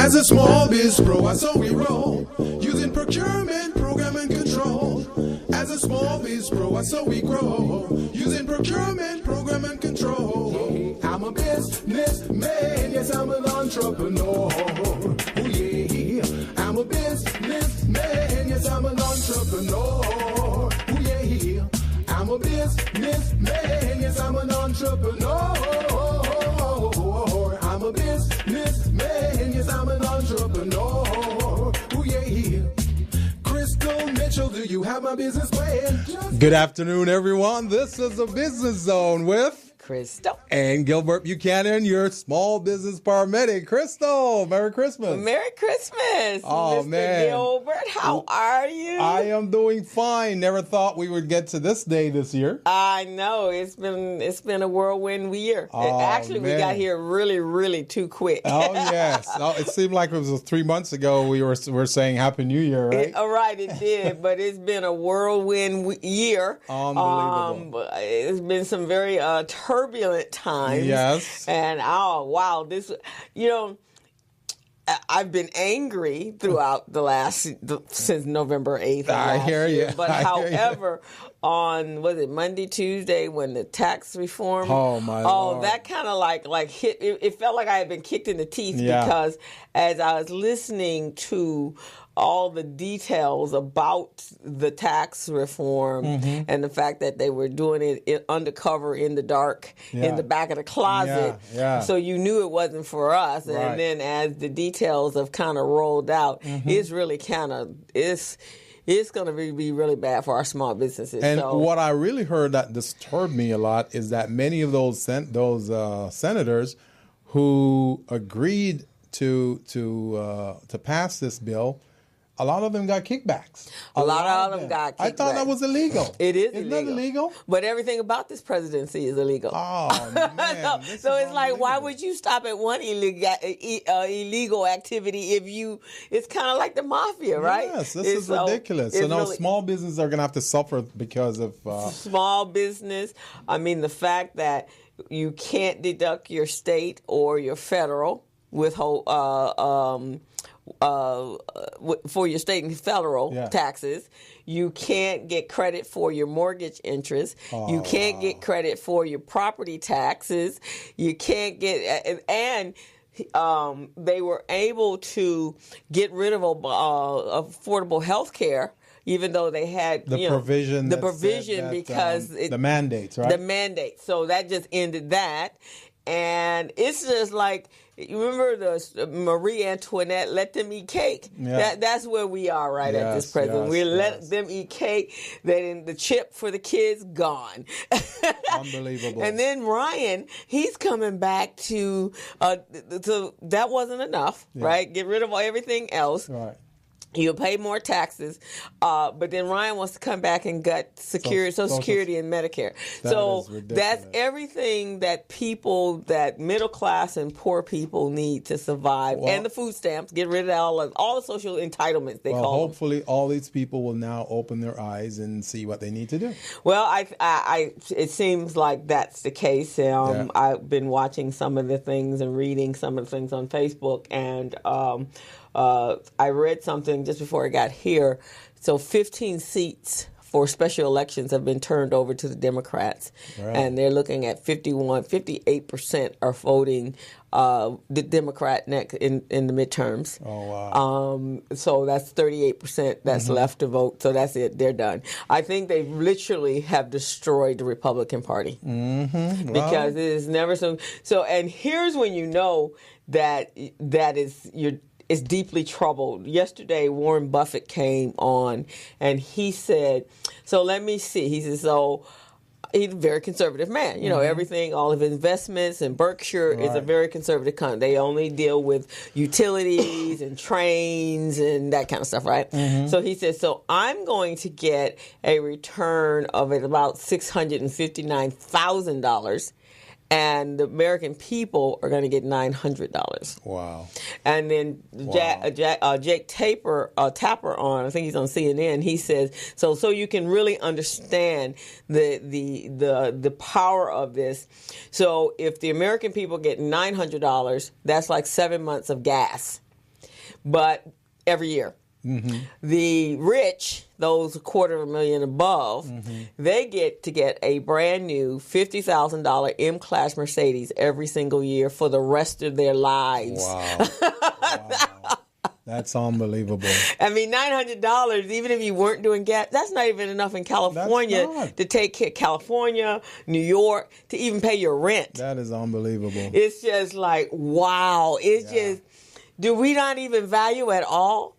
As a small biz pro, that's how we roll. Using procurement, program, and control. As a small biz pro, that's how we grow. Using procurement, program, and control. I'm a businessman, yes, I'm an entrepreneur. Oh yeah, I'm a businessman, yes, I'm an entrepreneur. Oh yeah, I'm a businessman, yes, I'm an entrepreneur. I'm a businessman, yes, I'm an entrepreneur. Oh yeah. Crystal Mitchell, do you have my business plan? Good afternoon, everyone. This is the Business Zone with Crystal and Gilbert Buchanan, your small business paramedic. Crystal, Merry Christmas. Merry Christmas, Oh, Mr. man. Gilbert. How are you? I am doing fine. Never thought we would get to this day this year. I know it's been a whirlwind year. Oh, Actually, man. we got here really too quick. Oh yes. It seemed like it was 3 months ago we were saying Happy New Year, right? Right, it did, but it's been a whirlwind year. Unbelievable. It's been some very turbulent times. Yes. And wow, I've been angry throughout since November 8th. I hear you. But I hear you. on Monday, Tuesday, when the tax reform? Oh my Lord. That kind of like hit. It felt like I had been kicked in the teeth because as I was listening to all the details about the tax reform and the fact that they were doing it undercover in the dark in the back of the closet. Yeah. So you knew it wasn't for us. Right. And then as the details have kind of rolled out, it's really it's going to be really bad for our small businesses. And what I really heard that disturbed me a lot is that many of those senators who agreed to pass this bill, a lot of them got kickbacks. A lot of them got kickbacks. I thought that was illegal. It is Isn't illegal. that illegal? But everything about this presidency is illegal. Oh, man. so it's like, why would you stop at one illegal activity it's kind of like the mafia, right? Yes, this is ridiculous. So now small businesses are going to have to suffer because of... small business. I mean, the fact that you can't deduct your state or your federal for your state and federal taxes. You can't get credit for your mortgage interest. You can't get credit for your property taxes. You can't get and they were able to get rid of affordable health care, even though they had the provision because the mandates, right? The mandate. So that just ended that. And it's just like, you remember the Marie Antoinette, let them eat cake? Yeah. That's where we are at this present. We let them eat cake. Then the chip for the kids, gone. Unbelievable. And then Ryan, he's coming back to that wasn't enough, right? Get rid of everything else. Right. You'll pay more taxes, but then Ryan wants to come back and gut Social Security and Medicare. So that's everything that middle class and poor people need to survive, and the food stamps. Get rid of all the social entitlements they call them. Hopefully, all these people will now open their eyes and see what they need to do. Well, it seems like that's the case. I've been watching some of the things and reading some of the things on Facebook, and I read something just before I got here. So 15 seats for special elections have been turned over to the Democrats. Right. And they're looking at 58% are voting the Democrat next in the midterms. Oh, wow. So that's 38% that's left to vote. So that's it. They're done. I think they literally have destroyed the Republican Party. Mm-hmm. Because it is never so. So, and here's when you know that is deeply troubled. Yesterday, Warren Buffett came on and he said, so let me see. He says, so he's a very conservative man. You know, everything, all of his investments in Berkshire is a very conservative company. They only deal with utilities and trains and that kind of stuff, right? So he says, so I'm going to get a return of about $659,000. And the American people are going to get $900. Wow! And then Jake Tapper on, I think he's on CNN. He says so you can really understand the power of this. So if the American people get $900, that's like 7 months of gas. but every year. The rich, those $250,000 above, they get to get a brand new $50,000 M-Class Mercedes every single year for the rest of their lives. Wow. That's unbelievable. I mean, $900, even if you weren't doing gas, that's not even enough in California to take care of California, New York, to even pay your rent. That is unbelievable. It's just like, wow. It's just, do we not even value at all?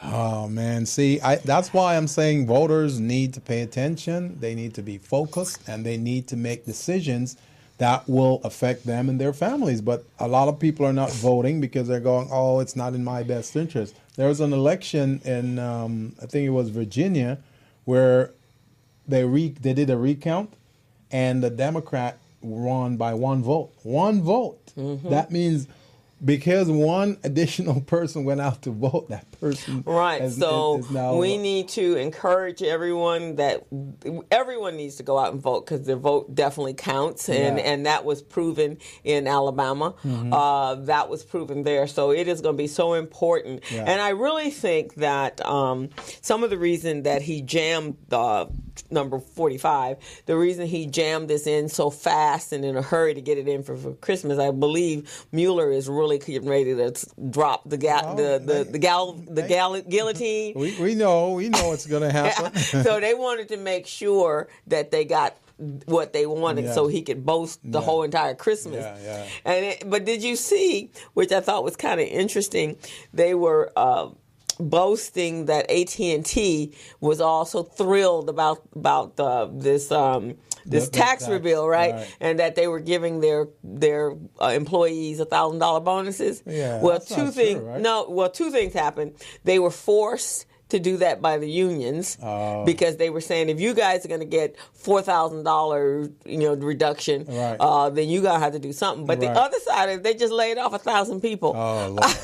Oh, man. See, that's why I'm saying voters need to pay attention. They need to be focused, and they need to make decisions that will affect them and their families. But a lot of people are not voting because they're going, oh, it's not in my best interest. There was an election in, I think it was Virginia, where they did a recount, and the Democrat won by one vote. One vote. That means because one additional person went out to vote, that person is now, we need to encourage everyone that everyone needs to go out and vote, because their vote definitely counts, and that was proven in Alabama. That was proven there. So it is going to be so important. And I really think that some of the reason that he jammed number 45, the reason he jammed this in so fast and in a hurry to get it in for Christmas, I believe Mueller is really getting ready to drop the guillotine. We know it's going to happen. So they wanted to make sure that they got what they wanted, so he could boast the whole entire Christmas. But did you see, which I thought was kind of interesting, they were boasting that AT&T was also thrilled about this tax reveal, right? And that they were giving their employees $1,000 bonuses. Well, two things happened. They were forced to do that by the unions because they were saying, if you guys are going to get $4,000, reduction, then you gotta have to do something. But the other side is they just laid off 1,000 people. Oh, Lord.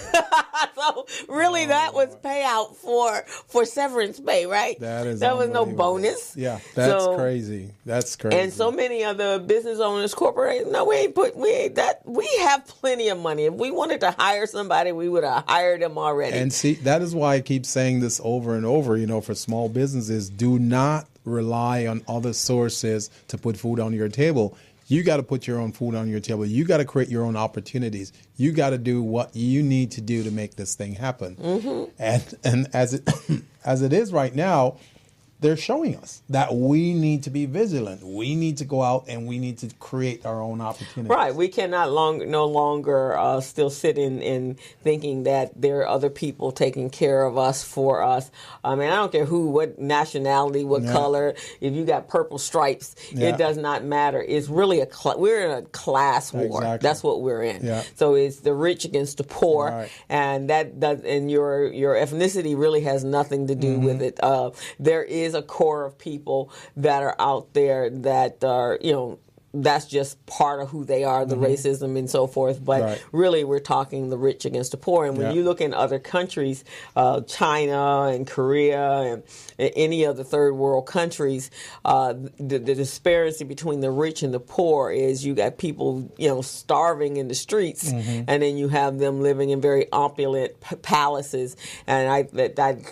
So really, that was payout for severance pay, right? That was no bonus. Yeah, that's crazy. That's crazy. And so many other business owners, corporations, no, we ain't that. We have plenty of money. If we wanted to hire somebody, we would have hired them already. And see, that is why I keep saying this over and over. For small businesses, do not rely on other sources to put food on your table. You got to put your own food on your table. You got to create your own opportunities. You got to do what you need to do to make this thing happen. And as it is right now, they're showing us that we need to be vigilant. We need to go out and we need to create our own opportunities. Right. We cannot no longer still sit in thinking that there are other people taking care of us for us. I mean, I don't care what nationality, what color. If you got purple stripes, it does not matter. It's really we're in a class war. Exactly. That's what we're in. So it's the rich against the poor, and and your ethnicity really has nothing to do with it. There is a core of people that are out there that are, that's just part of who they are, the racism and so forth. But really, we're talking the rich against the poor. And when you look in other countries, China and Korea and any other third world countries, the disparity between the rich and the poor is you got people, starving in the streets, and then you have them living in very opulent palaces. And I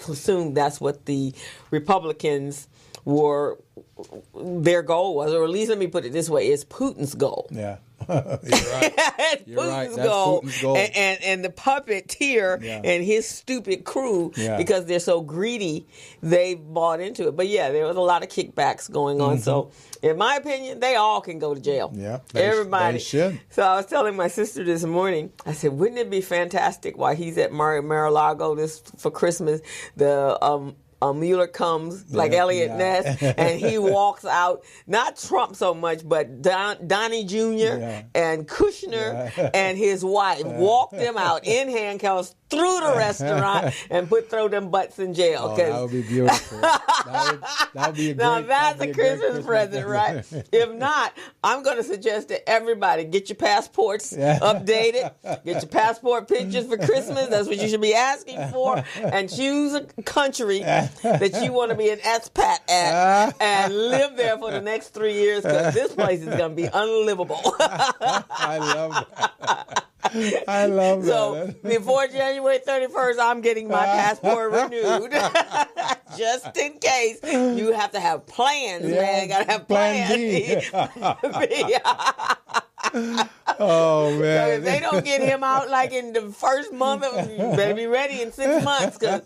assume that's what the Republicans their goal was, or at least let me put it this way, it's Putin's goal. Yeah. You're right. Putin's goal. And the puppeteer and his stupid crew, because they're so greedy, they bought into it. But there was a lot of kickbacks going on. So in my opinion, they all can go to jail. Yeah, everybody they should. So I was telling my sister this morning, I said, wouldn't it be fantastic while he's at Mar-a-Lago for Christmas, the Mueller comes like Elliot Ness, and he walks out, not Trump so much, but Donnie Jr. and Kushner and his wife walk them out in handcuffs through the restaurant and throw them butts in jail. That would be beautiful. that would be a great, now that's a Christmas present, right? If not, I'm going to suggest to everybody, get your passports updated, get your passport pictures for Christmas. That's what you should be asking for, and choose a country that you want to be an expat at and live there for the next 3 years, because this place is going to be unlivable. I love that. I love So that. before January 31st, I'm getting my passport renewed. Just in case. You have to have plans, man. Got to have Plan plans. B. Oh, So man. if they don't get him out like in the first month, you better be ready in 6 months. Because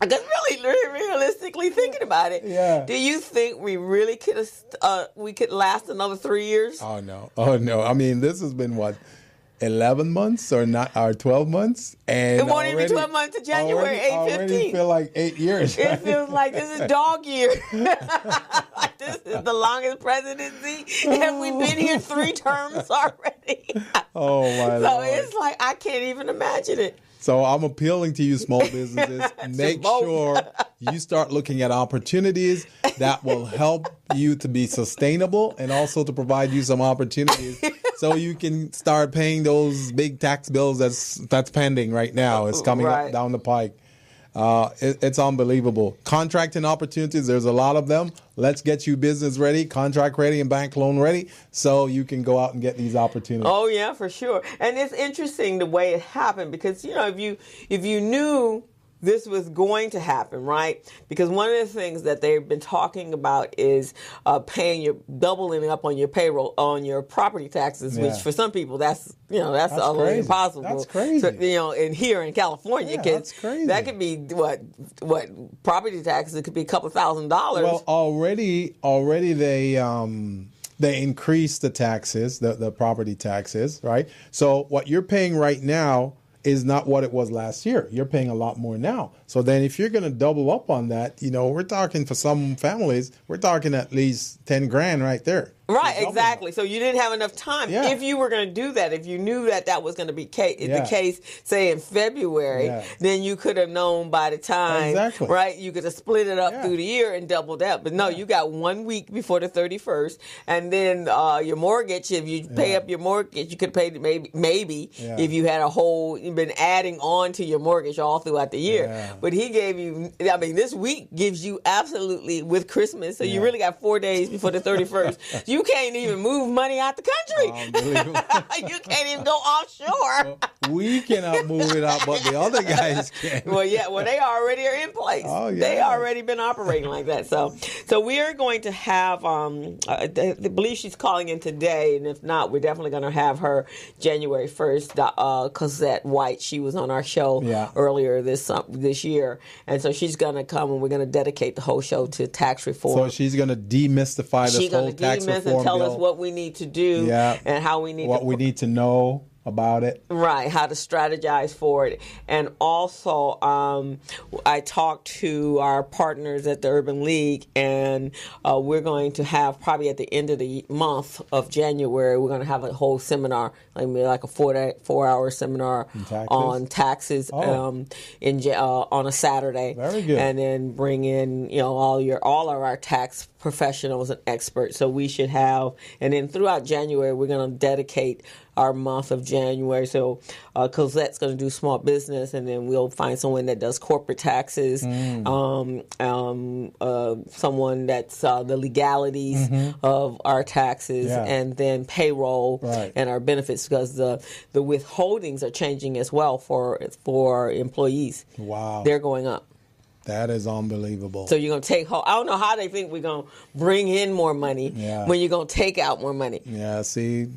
really, realistically thinking about it, Yeah. do you think we really could last another 3 years? Oh, no. Oh, no. I mean, this has been, what, 11 months or 12 months? And It won't even be 12 months to January 8th, already 15th. feel like 8 years. It feels like this is dog year. Like this is the longest presidency, and we've been here 3 terms already. Oh, my So Lord. it's like I can't even imagine it. So I'm appealing to you, small businesses. Make vote. sure you start looking at opportunities that will help you to be sustainable and also to provide you some opportunities so you can start paying those big tax bills that's pending right now. It's coming Right. up down the pike. It's unbelievable. Contracting opportunities, there's a lot of them. Let's get you business ready, contract ready, and bank loan ready so you can go out and get these opportunities. Oh yeah, for sure. And it's interesting the way it happened because if you knew this was going to happen, right? Because one of the things that they've been talking about is doubling up on your payroll, on your property taxes, which for some people that's utterly crazy. impossible. That's crazy. So, in here in California, Yeah, that's crazy. that could be what property taxes. It could be a couple $1,000. Well, already they increased the taxes, the property taxes, right? So what you're paying right now is not what it was last year. You're paying a lot more now. So then if you're going to double up on that, we're talking for some families, we're talking at least 10 grand right there. Right, exactly. So you didn't have enough time. Yeah. If you were going to do that, if you knew that was going to be the case, say in February, then you could have known by the time, right? You could have split it up through the year and doubled that. But no, you got 1 week before the 31st, and then your mortgage. If you pay up your mortgage, you could pay maybe if you had you've been adding on to your mortgage all throughout the year. Yeah. But he gave you. I mean, this week gives you absolutely with Christmas. So you really got 4 days before the 31st. You can't even move money out the country. You can't even go offshore. We cannot move it out, but the other guys can. Well, they already are in place. Oh, yeah. They already been operating like that. So we are going to have, I believe she's calling in today, and if not, we're definitely going to have her January 1st, Cosette White. She was on our show earlier this year, and so she's going to come, and we're going to dedicate the whole show to tax reform. So she's going to demystify this whole tax reform and tell bill. us what we need to do and how we need we need to know about it. Right, how to strategize for it. And also, I talked to our partners at the Urban League, and we're going to have probably at the end of the month of January, we're going to have a whole seminar, like a 4-hour seminar on taxes on a Saturday. Very good. And then bring in all of our tax professionals and experts. So we should have, and then throughout January, we're going to dedicate our month of January. So Cosette's going to do small business, and then we'll find someone that does corporate taxes, someone that's the legalities of our taxes, and then payroll and our benefits, because the withholdings are changing as well for employees. Wow. They're going up. That is unbelievable. So you're going to take home. I don't know how they think we're going to bring in more money when you're going to take out more money. Yeah, see,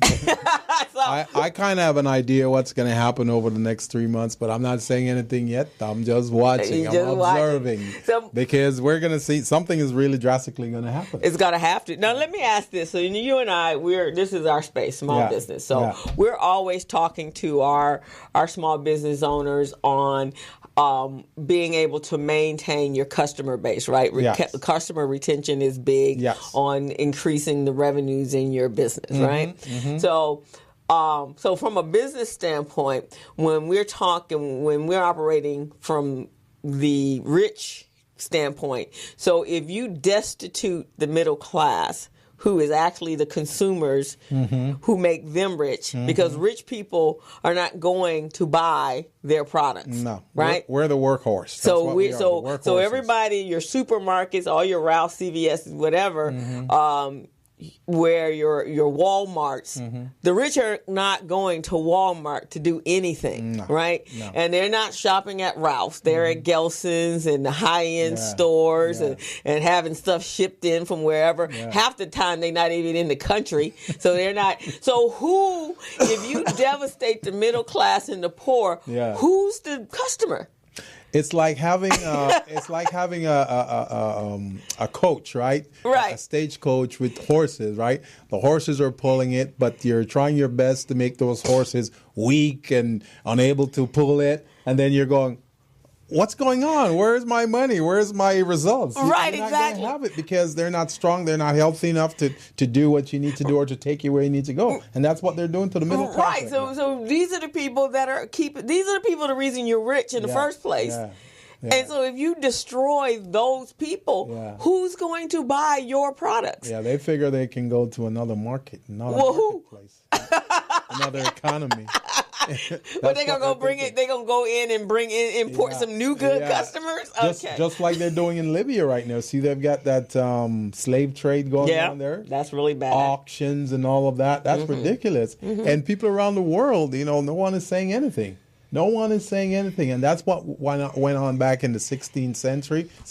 I kind of have an idea what's going to happen over the next 3 months, but I'm not saying anything yet. I'm just watching. I'm observing. Because we're going to see something is really drastically going to happen. It's going to have to. Now, let me ask this. So you and I, this is our space, small business. So we're always talking to our small business owners on being able to maintain your customer base, right? Customer retention is big on increasing the revenues in your business, right? So from a business standpoint, when we're operating from the rich standpoint, so if you destitute the middle class, who is actually the consumers who make them rich, because rich people are not going to buy their products. No, right? We're the workhorse. So everybody, your supermarkets, all your Ralph, CVS, whatever, where your Walmarts, the rich are not going to Walmart to do anything, right? No. And they're not shopping at Ralph's. They're at Gelson's and the high-end stores and having stuff shipped in from wherever. Half the time they're not even in the country, so they're not. So who, if you devastate the middle class and the poor, who's the customer? It's like having a coach, right? Right. A stagecoach with horses, right? The horses are pulling it, but you're trying your best to make those horses weak and unable to pull it, and then you're going, what's going on? Where's my money? Where's my results? Right, you're not exactly. going to have it because they're not strong. They're not healthy enough to do what you need to do or to take you where you need to go. And that's what they're doing to the middle class. Right. So these are the people that are these are the people the reason you're rich in the first place. Yeah. And so if you destroy those people, who's going to buy your products? Yeah, they figure they can go to another market, marketplace, another economy. But they're gonna go bring it. They're gonna go in and import some new good customers. Okay, just like they're doing in Libya right now. See, they've got that slave trade going on there. That's really bad. Auctions and all of that. That's ridiculous. And people around the world, no one is saying anything. No one is saying anything, and that's what went on back in the 16th and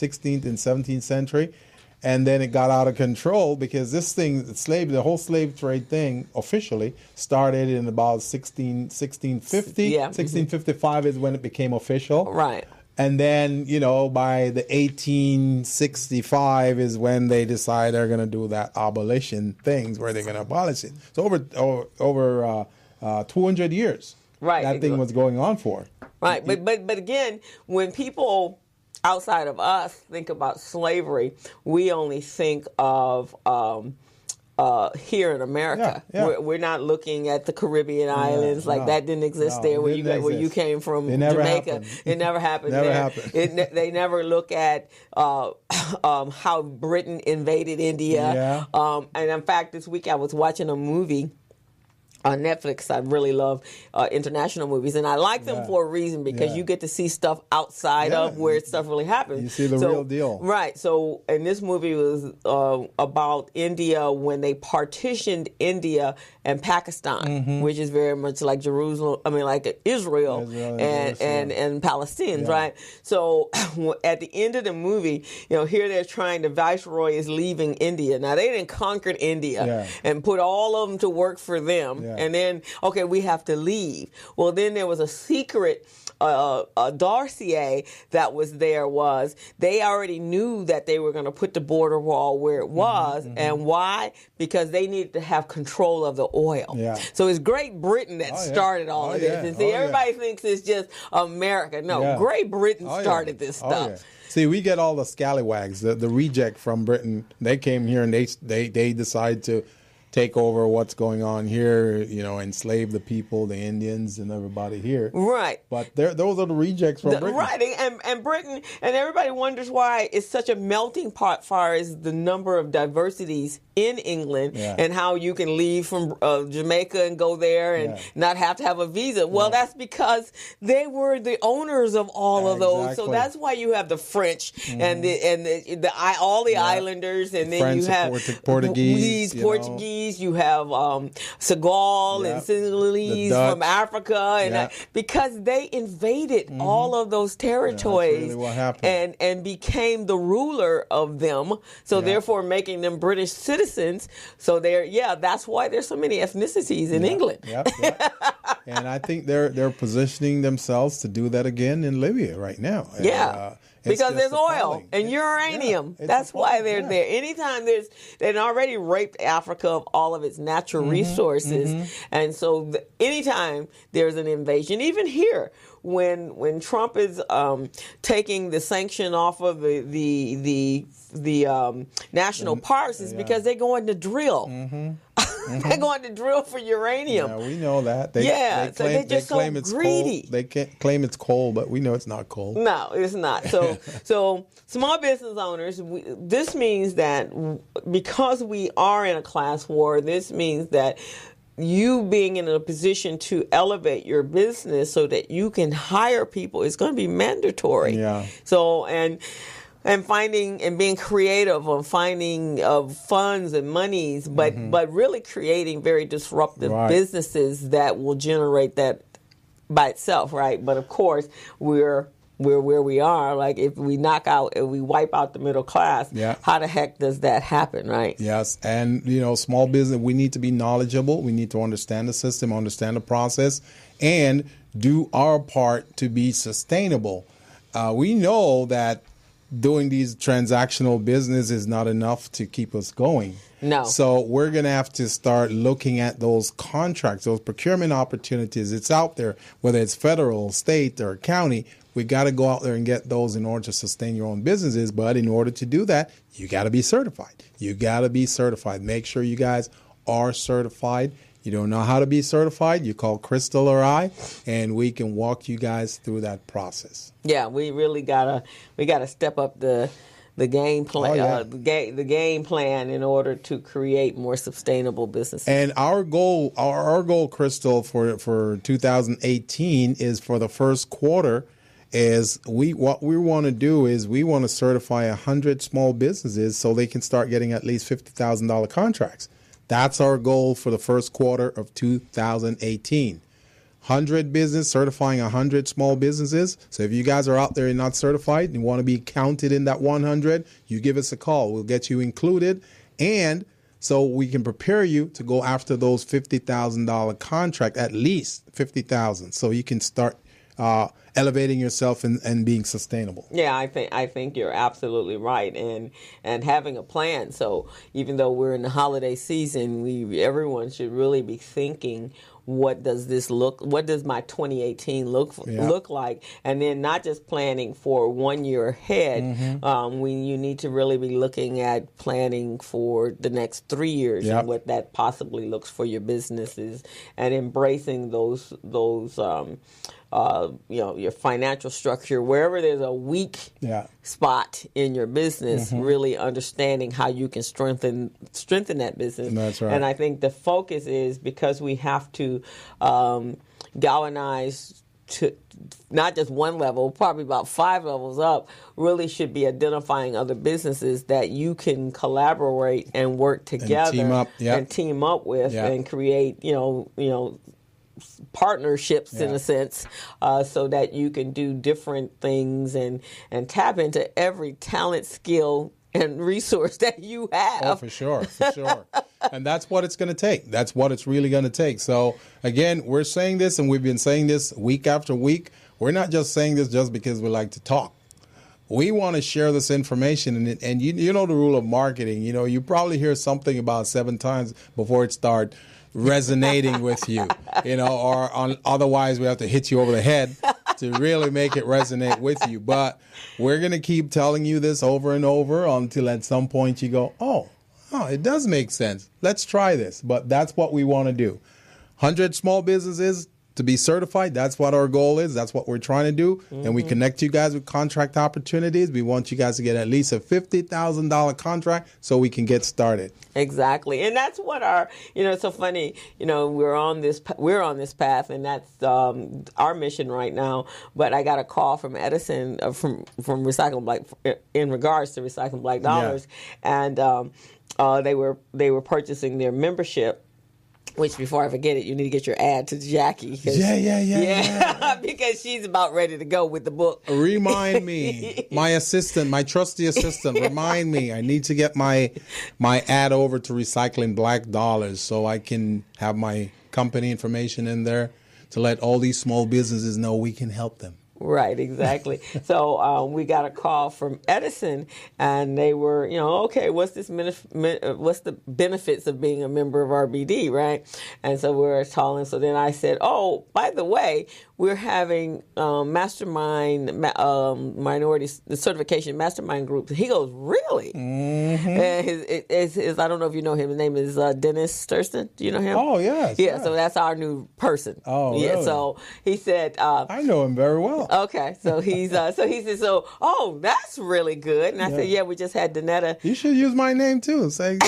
17th century. And then it got out of control because this thing, the whole slave trade thing officially started in about 1650. Yeah. 1655 is when it became official. Right. And then, by the 1865 is when they decide they're going to do that abolition things where they're going to abolish it. So over 200 years. Right. That thing was going on for. Right. But again, when people outside of us think about slavery, we only think of here in America. Yeah. We're not looking at the Caribbean islands that didn't exist there where you came from, Jamaica. Happened. It never happened. They never look at how Britain invaded India. And in fact, this week I was watching a movie on Netflix. I really love international movies, and I like them for a reason because you get to see stuff outside of where stuff really happens. You see the real deal. Right. So, and this movie was about India when they partitioned India and Pakistan, which is very much like Jerusalem. I mean, like Israel and Palestinians, right? So, at the end of the movie, here they're trying. The viceroy is leaving India. Now they didn't conquer India and put all of them to work for them. Yeah. And then, okay, we have to leave. Well, then there was a secret dossier that was there. They already knew that they were going to put the border wall where it was. And why? Because they needed to have control of the oil. Yeah. So it's Great Britain that started all of this. And see, everybody thinks it's just America. No, Great Britain started this stuff. See, we get all the scallywags, the reject from Britain. They came here and they decide to take over what's going on here, enslave the people, the Indians, and everybody here. Right. But those are the rejects from Britain. Right. And Britain, and everybody wonders why it's such a melting pot as far as the number of diversities in England and how you can leave from Jamaica and go there and not have to have a visa. Well, that's because they were the owners of all of those. So that's why you have the French and all the islanders, and then French, you have Portuguese, you have Senegal and Senegalese from Africa, and because they invaded all of those territories that's really what happened. and became the ruler of them. So therefore, making them British citizens. So that's why there's so many ethnicities in England. And I think they're positioning themselves to do that again in Libya right now. Because there's oil and uranium. That's why they're there. Anytime they've already raped Africa of all of its natural resources. And so anytime there's an invasion, even here, when Trump is taking the sanction off of the national parks, is because they're going to drill. They're going to drill for uranium. Yeah, we know that. So they're just so greedy. They can't claim it's coal, but we know it's not coal. No, it's not. So small business owners, this means that because we are in a class war, this means that you being in a position to elevate your business so that you can hire people is going to be mandatory. Yeah. So, and and finding and being creative on finding funds and monies, but really creating very disruptive businesses that will generate that by itself, right? But of course, we're where we are. Like if we wipe out the middle class, how the heck does that happen, right? Yes, and small business, we need to be knowledgeable. We need to understand the system, understand the process, and do our part to be sustainable. We know that doing these transactional business is not enough to keep us going. No. So we're going to have to start looking at those contracts, those procurement opportunities. It's out there, whether it's federal, state, or county. We got to go out there and get those in order to sustain your own businesses. But in order to do that, you got to be certified. You got to be certified. Make sure you guys are certified. You don't know how to be certified, you call Crystal or I, and we can walk you guys through that process. Yeah, we really gotta step up the game plan, the game plan in order to create more sustainable businesses. And our goal, Crystal, for 2018 is for the first quarter. What we want to do is we want to certify 100 small businesses so they can start getting at least $50,000 contracts. That's our goal for the first quarter of 2018. 100 business, certifying 100 small businesses. So if you guys are out there and not certified and you want to be counted in that 100, you give us a call. We'll get you included. And so we can prepare you to go after those $50,000 contract, at least $50,000. So you can start elevating yourself and being sustainable. Yeah, I think you're absolutely right, and having a plan. So even though we're in the holiday season, everyone should really be thinking, what does my 2018 look like? And then not just planning for 1 year ahead. You need to really be looking at planning for the next 3 years and what that possibly looks for your businesses, and embracing those your financial structure, wherever there's a weak spot in your business, really understanding how you can strengthen that business. That's right. And I think the focus is, because we have to galvanize to not just one level, probably about 5 levels up, really should be identifying other businesses that you can collaborate and work together and team up with and create, partnerships in a sense, so that you can do different things and tap into every talent, skill, and resource that you have. Oh, for sure. And that's what it's going to take. That's what it's really going to take. So again, we're saying this, and we've been saying this week after week. We're not just saying this just because we like to talk. We want to share this information, and you know the rule of marketing. You probably hear something about 7 times before it starts resonating with you, otherwise we have to hit you over the head to really make it resonate with you. But we're going to keep telling you this over and over until at some point you go, oh, it does make sense. Let's try this. But that's what we want to do. 100 small businesses to be certified. That's what our goal is. That's what we're trying to do. And we connect you guys with contract opportunities. We want you guys to get at least a $50,000 contract so we can get started. Exactly. And that's what it's so funny, we're on this path, and that's our mission right now. But I got a call from Edison from Recycling Black in regards to Recycling Black Dollars. And they were purchasing their membership. Which, before I forget it, you need to get your ad to Jackie. Yeah. Because she's about ready to go with the book. Remind me, my assistant, my trusty assistant, remind me. I need to get my ad over to Recycling Black Dollars so I can have my company information in there to let all these small businesses know we can help them. Right, exactly. So we got a call from Edison, and they were, okay, what's the benefits of being a member of RBD, right? And so we were talking. So then I said, oh, by the way, we're having mastermind minorities, the certification mastermind group. He goes, really? And his I don't know if you know him. His name is Dennis Thurston. Do you know him? Oh, yes. Yeah, so that's our new person. Oh, yeah. Really? So he said, I know him very well. Okay, so he said, oh, that's really good. And I said, yeah, we just had Danetta. You should use my name too. Say.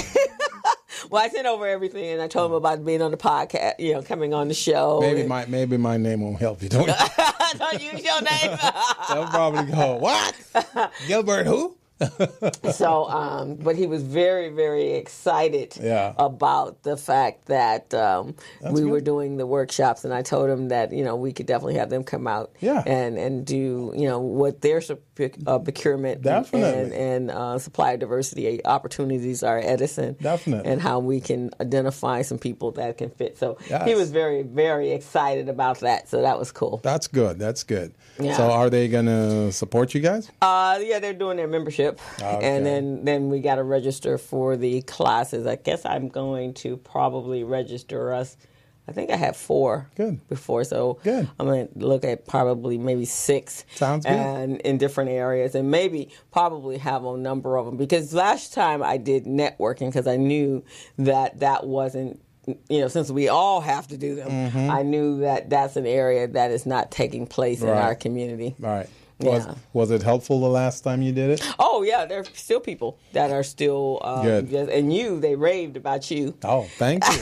Well, I sent over everything, and I told him about being on the podcast, coming on the show. Maybe my name won't help you. Don't use your name. They'll probably go, what? Gilbert who? So, but he was very, very excited about the fact that we were doing the workshops, and I told him that we could definitely have them come out and do what their procurement and supplier diversity opportunities are at Edison, and how we can identify some people that can fit. So he was very, very excited about that. So that was cool. That's good. That's good. Yeah. So are they going to support you guys? Yeah, they're doing their membership. Okay. And then we got to register for the classes. I guess I'm going to probably register us. I think I had 4 before, so I'm going to look at probably maybe 6. Sounds good. And in different areas, and maybe probably have a number of them. Because last time I did networking, because I knew that wasn't, since we all have to do them, I knew that that's an area that is not taking place in our community. Right. Was it helpful the last time you did it? Oh, yeah. There are still people that are still good. And they raved about you. Oh, thank you.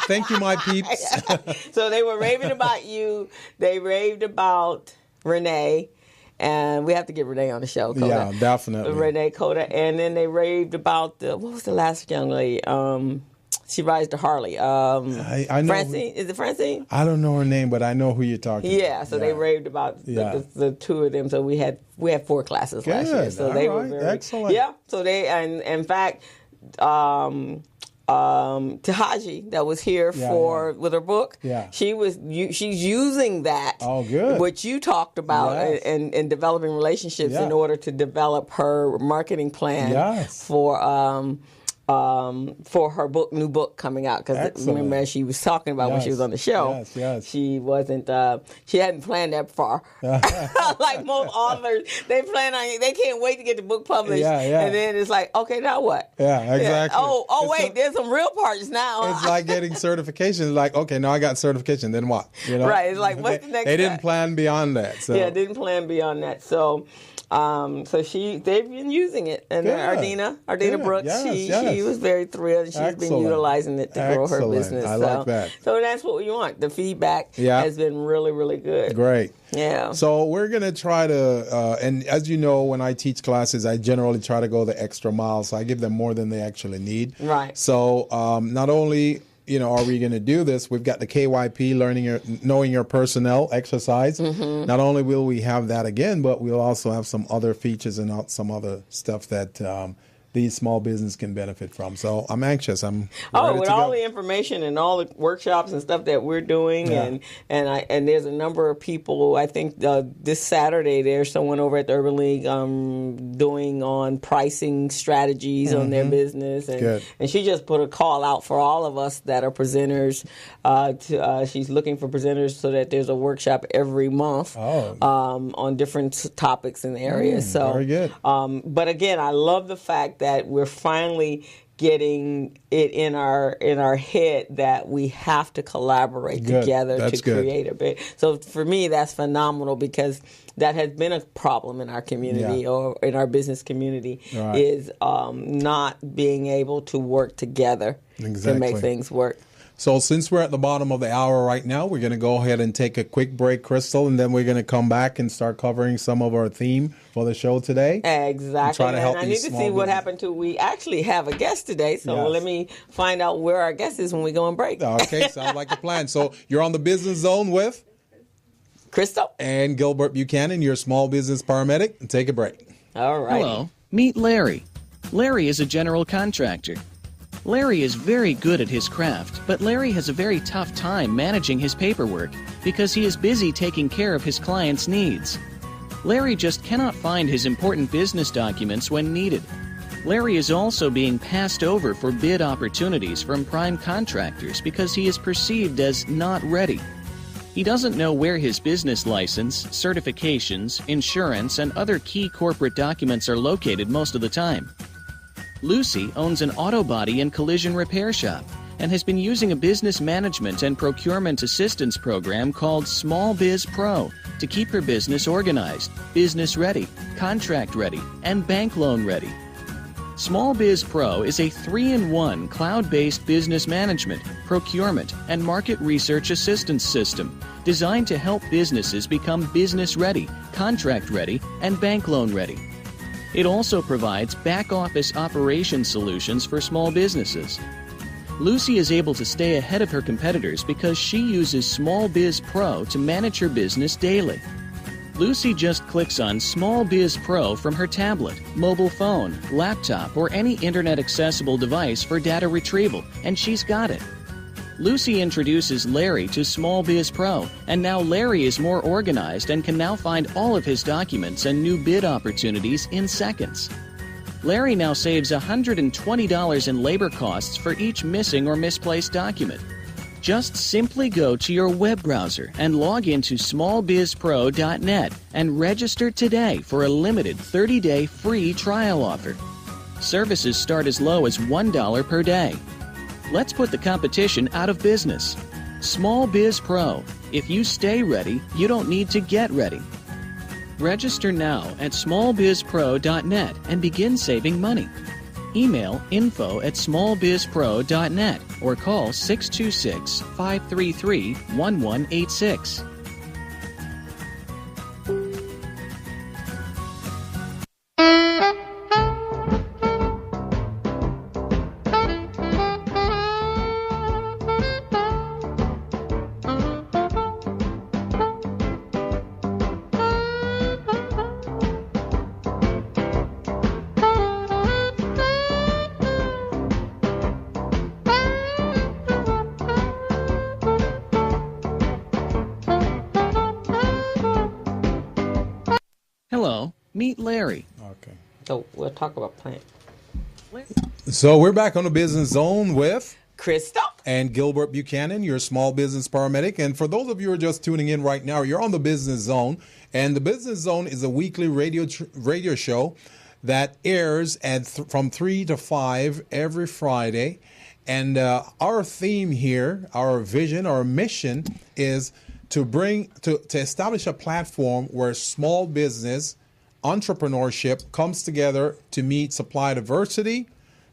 Thank you, my peeps. So they were raving about you. They raved about Renee. And we have to get Renee on the show, Coda. Yeah, definitely. Renee Coda. And then they raved about what was the last young lady? She rides to Harley. I know Francine. Is it Francine? I don't know her name, but I know who you're talking about. Yeah, so they raved about the 2 of them. So we had 4 classes last year. So they were very excellent. Yeah. So they, and in fact, Tahaji that was here with her book. Yeah. She's using that. Oh, good. Which you talked about in developing relationships in order to develop her marketing plan for her new book coming out. Because remember, as she was talking about when she was on the show, she wasn't. She hadn't planned that far. Like most authors, they can't wait to get the book published, and then it's like, okay, now what? Yeah, exactly. Oh, wait, there's some real parts now. It's like getting certification. It's like, okay, now I got certification. Then what? Right. It's like, what's the next? They didn't plan beyond that. So. Yeah, didn't plan beyond that. So. They've been using it, and Ardina Brooks, she was very thrilled. She's been utilizing it to grow her business. I like that. So that's what we want. The feedback has been really, really good. Great. Yeah. So we're going to try to, and as you know, when I teach classes, I generally try to go the extra mile. So I give them more than they actually need. Right. So not only are we going to do this? We've got the KYP, knowing your personnel exercise. Mm-hmm. Not only will we have that again, but we'll also have some other features and some other stuff that these small business can benefit from. So I'm anxious. I'm ready with to all go. the information and all the workshops and stuff that we're doing, and there's a number of people. I think this Saturday there's someone over at the Urban League doing on pricing strategies on their business, and she just put a call out for all of us that are presenters. She's looking for presenters so that there's a workshop every month on different topics and areas. So very good. But again, I love the fact that we're finally getting it in our head that we have to collaborate together to create a bit. So for me, that's phenomenal, because that has been a problem in our community or in our business community is not being able to work together to make things work. So since we're at the bottom of the hour right now, we're going to go ahead and take a quick break, Crystal, and then we're going to come back and start covering some of our theme for the show today. Exactly. And I need to see what happened to, we actually have a guest today, so let me find out where our guest is when we go on break. Okay, sounds like a plan. So you're on the Business Zone with Crystal and Gilbert Buchanan, your small business paramedic, and take a break. All right. Hello, meet Larry. Larry is a general contractor. Larry is very good at his craft, but Larry has a very tough time managing his paperwork because he is busy taking care of his clients' needs. Larry just cannot find his important business documents when needed. Larry is also being passed over for bid opportunities from prime contractors because he is perceived as not ready. He doesn't know where his business license, certifications, insurance, and other key corporate documents are located most of the time. Lucy owns an auto body and collision repair shop and has been using a business management and procurement assistance program called Small Biz Pro to keep her business organized, business ready, contract ready, and bank loan ready. Small Biz Pro is a 3-in-1 cloud-based business management, procurement, and market research assistance system designed to help businesses become business ready, contract ready, and bank loan ready. It also provides back-office operation solutions for small businesses. Lucy is able to stay ahead of her competitors because she uses Small Biz Pro to manage her business daily. Lucy just clicks on Small Biz Pro from her tablet, mobile phone, laptop, or any internet-accessible device for data retrieval, and she's got it. Lucy introduces Larry to Small Biz Pro, and now Larry is more organized and can now find all of his documents and new bid opportunities in seconds. Larry now saves $120 in labor costs for each missing or misplaced document. Just simply go to your web browser and log into smallbizpro.net and register today for a limited 30-day free trial offer. Services start as low as $1 per day. Let's put the competition out of business. Small Biz Pro. If you stay ready, you don't need to get ready. Register now at smallbizpro.net and begin saving money. Email info@smallbizpro.net or call 626-533-1186. Hello, meet Larry. Okay. So we'll talk about plant. So we're back on the Business Zone with Crystal. and Gilbert Buchanan, your small business paramedic. And for those of you who are just tuning in right now, you're on the Business Zone. And the Business Zone is a weekly radio show that airs from 3 to 5 every Friday. And our theme here, our vision, our mission is to establish a platform where small business entrepreneurship comes together to meet supply diversity,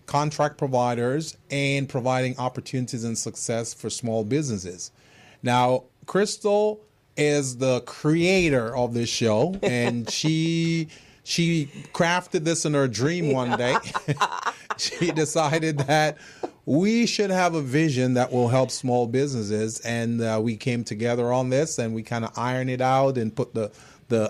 contract providers, and providing opportunities and success for small businesses. Now, Crystal is the creator of this show, and she crafted this in her dream one day. She decided that we should have a vision that will help small businesses, and we came together on this, and we kind of ironed it out and put the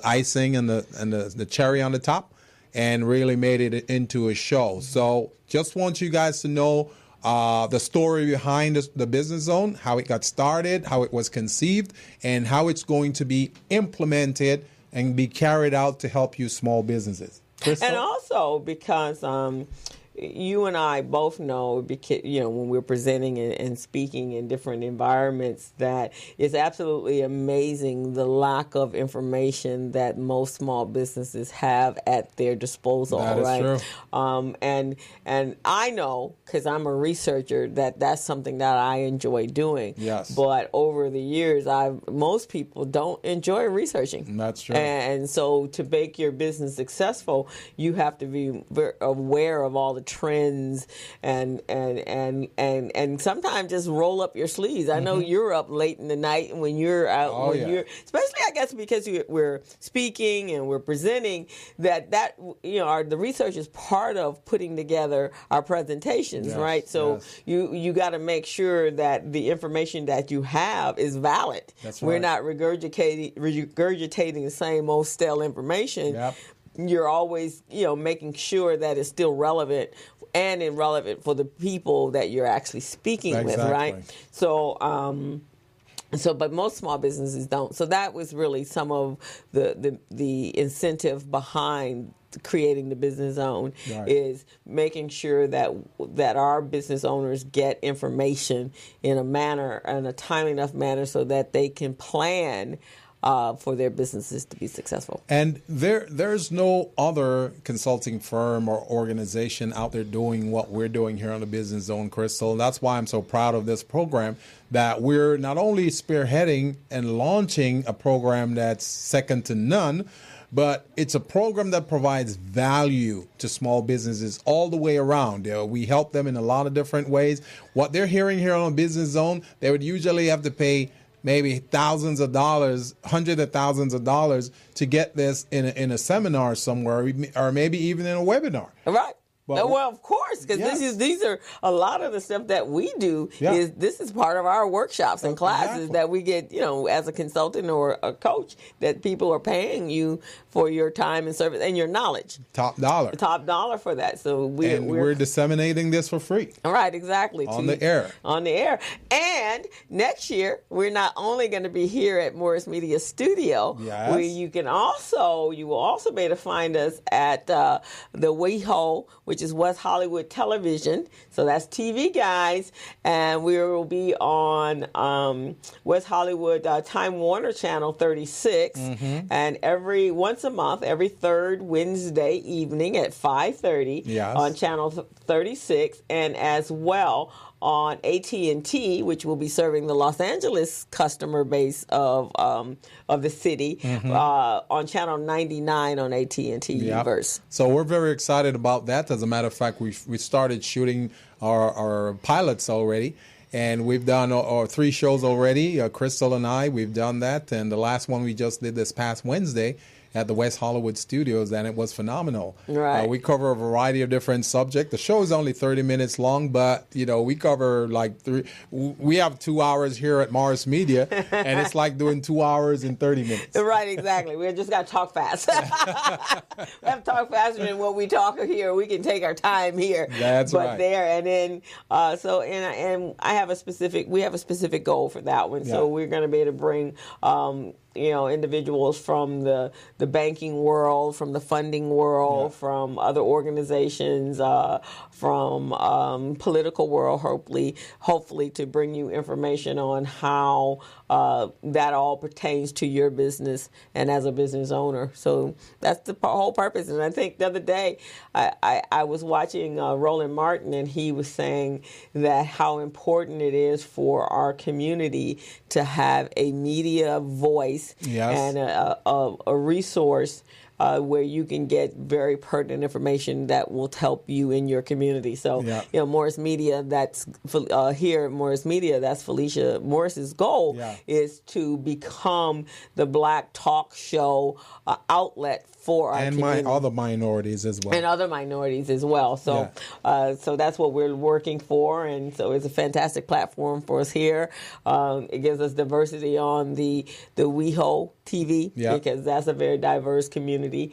icing and the cherry on the top, and really made it into a show. So just want you guys to know the story behind the Business Zone, how it got started, how it was conceived, and how it's going to be implemented and be carried out to help you small businesses. Crystal? And also because you and I both know, because, when we're presenting and speaking in different environments, that it's absolutely amazing the lack of information that most small businesses have at their disposal. That is right? true. And I know, because I'm a researcher, that's something that I enjoy doing. Yes. But over the years, most people don't enjoy researching. That's true. And so to make your business successful, you have to be aware of all the trends and sometimes just roll up your sleeves. I know you're up late in the night when you're out, you're, especially I guess because we're speaking and we're presenting, that the research is part of putting together our presentations, yes, right? So yes. you got to make sure that the information that you have is valid. That's We're right. not regurgitating the same old stale information. Yep. You're always, making sure that it's still relevant and irrelevant for the people that you're actually speaking with, right? So, but most small businesses don't. So that was really some of the incentive behind creating the Business Zone, right, is making sure that our business owners get information in a timely enough manner so that they can plan for their businesses to be successful. And there's no other consulting firm or organization out there doing what we're doing here on the Business Zone, Crystal. And that's why I'm so proud of this program, that we're not only spearheading and launching a program that's second to none, but it's a program that provides value to small businesses all the way around. We help them in a lot of different ways. What they're hearing here on Business Zone, they would usually have to pay maybe thousands of dollars, hundreds of thousands of dollars to get this in a seminar somewhere, or maybe even in a webinar. Right. But, well, of course, because yes. these are a lot of the stuff that we do. Yeah. This is part of our workshops and classes Exactly. that we get, as a consultant or a coach, that people are paying you for your time and service and your knowledge. Top dollar. Top dollar for that. So we're disseminating this for free. Right, exactly. On the air. On the air. And next year, we're not only going to be here at Morris Media Studio, Yes. where you will also be able to find us at the WeHo, which is West Hollywood Television. So that's TV, guys. And we will be on West Hollywood Time Warner Channel 36. And once a month, every third Wednesday evening at 5:30 Yes. on Channel 36, and as well on AT&T, which will be serving the Los Angeles customer base of the city, on Channel 99 on AT&T Universe. So we're very excited about that. As a matter of fact, we started shooting our pilots already. And we've done our 3 shows already. Crystal and I, we've done that. And the last one we just did this past Wednesday at the West Hollywood Studios, and it was phenomenal. Right. We cover a variety of different subjects. The show is only 30 minutes long, but, we cover we have 2 hours here at Morris Media, and it's like doing 2 hours in 30 minutes. Right, exactly. We just got to talk fast. We have to talk faster than what we talk here. We can take our time here. That's right. But there, and then, and I have we have a specific goal for that one. So we're going to be able to bring, individuals from the banking world, from the funding world, from other organizations, from political world, hopefully to bring you information on how that all pertains to your business and as a business owner. So that's the whole purpose. And I think the other day I was watching Roland Martin, and he was saying that how important it is for our community to have a media voice and a resource where you can get very pertinent information that will help you in your community. So, Morris Media, that's here at Morris Media, that's Felicia Morris's goal is to become the Black talk show outlet for our community. And other minorities as well. And other minorities as well. So, so that's what we're working for, and so it's a fantastic platform for us here. It gives us diversity on the WeHo TV because that's a very diverse community.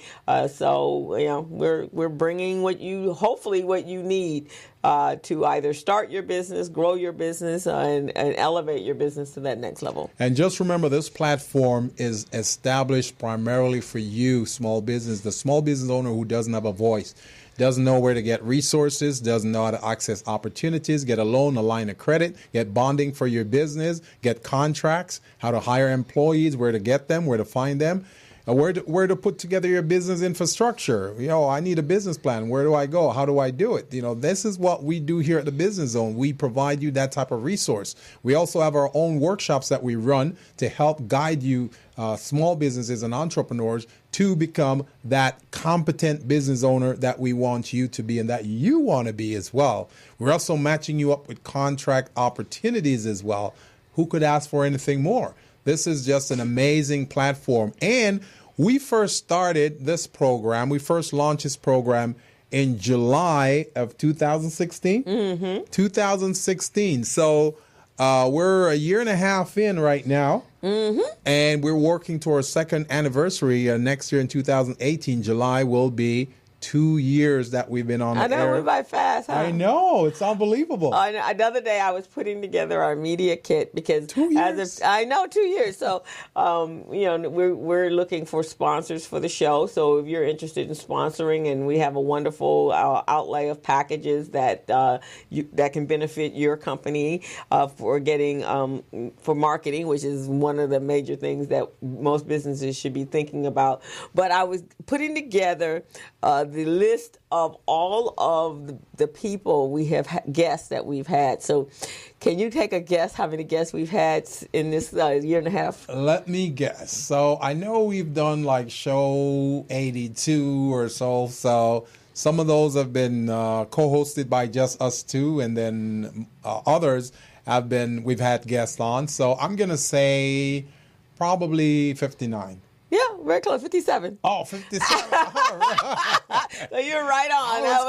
So we're bringing what you need to either start your business, grow your business, and elevate your business to that next level. And just remember, this platform is established primarily for you, small business, the small business owner who doesn't have a voice, doesn't know where to get resources, doesn't know how to access opportunities, get a loan, a line of credit, get bonding for your business, get contracts, how to hire employees, where to get them, where to find them. Where to put together your business infrastructure. I need a business plan. Where do I go? How do I do it? This is what we do here at the Business Zone. We provide you that type of resource. We also have our own workshops that we run to help guide you, small businesses and entrepreneurs, to become that competent business owner that we want you to be and that you want to be as well. We're also matching you up with contract opportunities as well. Who could ask for anything more? This is just an amazing platform. And we first started this program, we first launched this program in July of 2016. 2016. So we're a year and a half in right now. And we're working towards second anniversary. Next year in 2018, July will be 2 years that we've been on the air. I know, we by fast, huh? I know, it's unbelievable. Another day I was putting together our media kit because 2 years. I know, 2 years. So, we're looking for sponsors for the show. So if you're interested in sponsoring, and we have a wonderful outlay of packages that that can benefit your company for getting for marketing, which is one of the major things that most businesses should be thinking about. But I was putting together the list of all of the people we have guests that we've had. So can you take a guess how many guests we've had in this year and a half? Let me guess. So I know we've done like show 82 or so. So some of those have been co-hosted by just us two, and then others we've had guests on. So I'm going to say probably 59. Yeah, very close. 57. Oh, 57. All right. So you're right on. I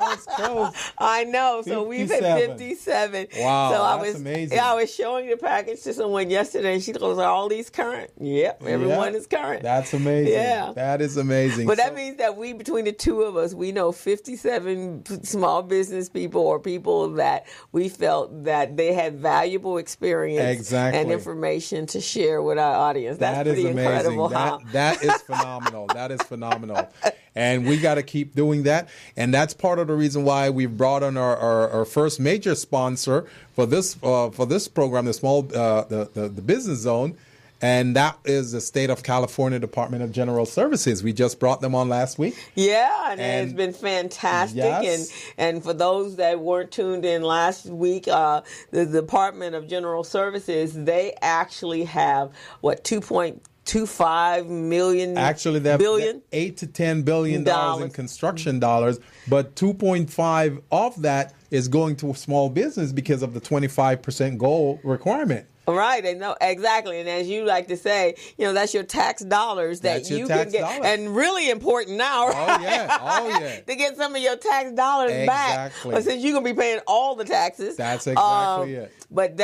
was close. I know. So we've hit 57. Wow, so that's amazing. Yeah, I was showing the package to someone yesterday, and she goes, "Are all these current?" Yep, everyone is current. That's amazing. Yeah, that is amazing. But that means that between the two of us, we know 57 small business people or people that we felt that they had valuable experience and information to share with our audience. That's pretty amazing. incredible. That is phenomenal. That is phenomenal. And we got to keep doing that. And that's part of the reason why we've brought on our first major sponsor for this program, the Business Zone. And that is the State of California Department of General Services. We just brought them on last week. Yeah, and it's been fantastic. Yes. And for those that weren't tuned in last week, the Department of General Services, they actually have, 2.25 million. Actually, they have billion? $8 to $10 billion in construction dollars, but 2.5 of that is going to small business because of the 25% goal requirement. Right, and no, exactly. And as you like to say, that's your tax dollars that you can get. And really important now, right? Oh, yeah. To get some of your tax dollars back. But since you're going to be paying all the taxes. That's exactly it. But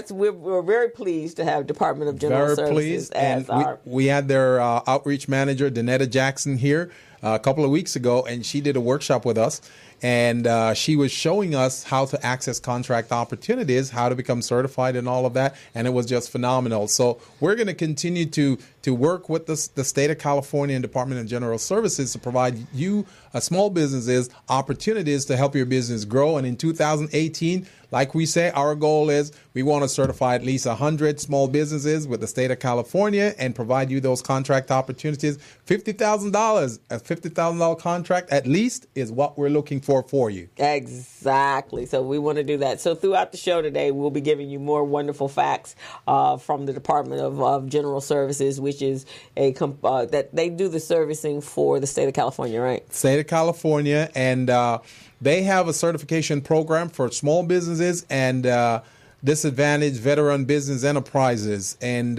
we're very pleased to have Department of General Services as we had their outreach manager, Danetta Jackson, here a couple of weeks ago, and she did a workshop with us. And she was showing us how to access contract opportunities, how to become certified and all of that. And it was just phenomenal. So we're going to continue to work with the State of California and Department of General Services to provide you, small businesses, opportunities to help your business grow. And in 2018, like we say, our goal is we want to certify at least 100 small businesses with the State of California and provide you those contract opportunities. $50,000, a $50,000 contract at least is what we're looking for you. Exactly. So we want to do that. So throughout the show today, we'll be giving you more wonderful facts from the Department of General Services, which is that they do the servicing for the State of California, right? State of California, and they have a certification program for small businesses and disadvantaged veteran business enterprises. And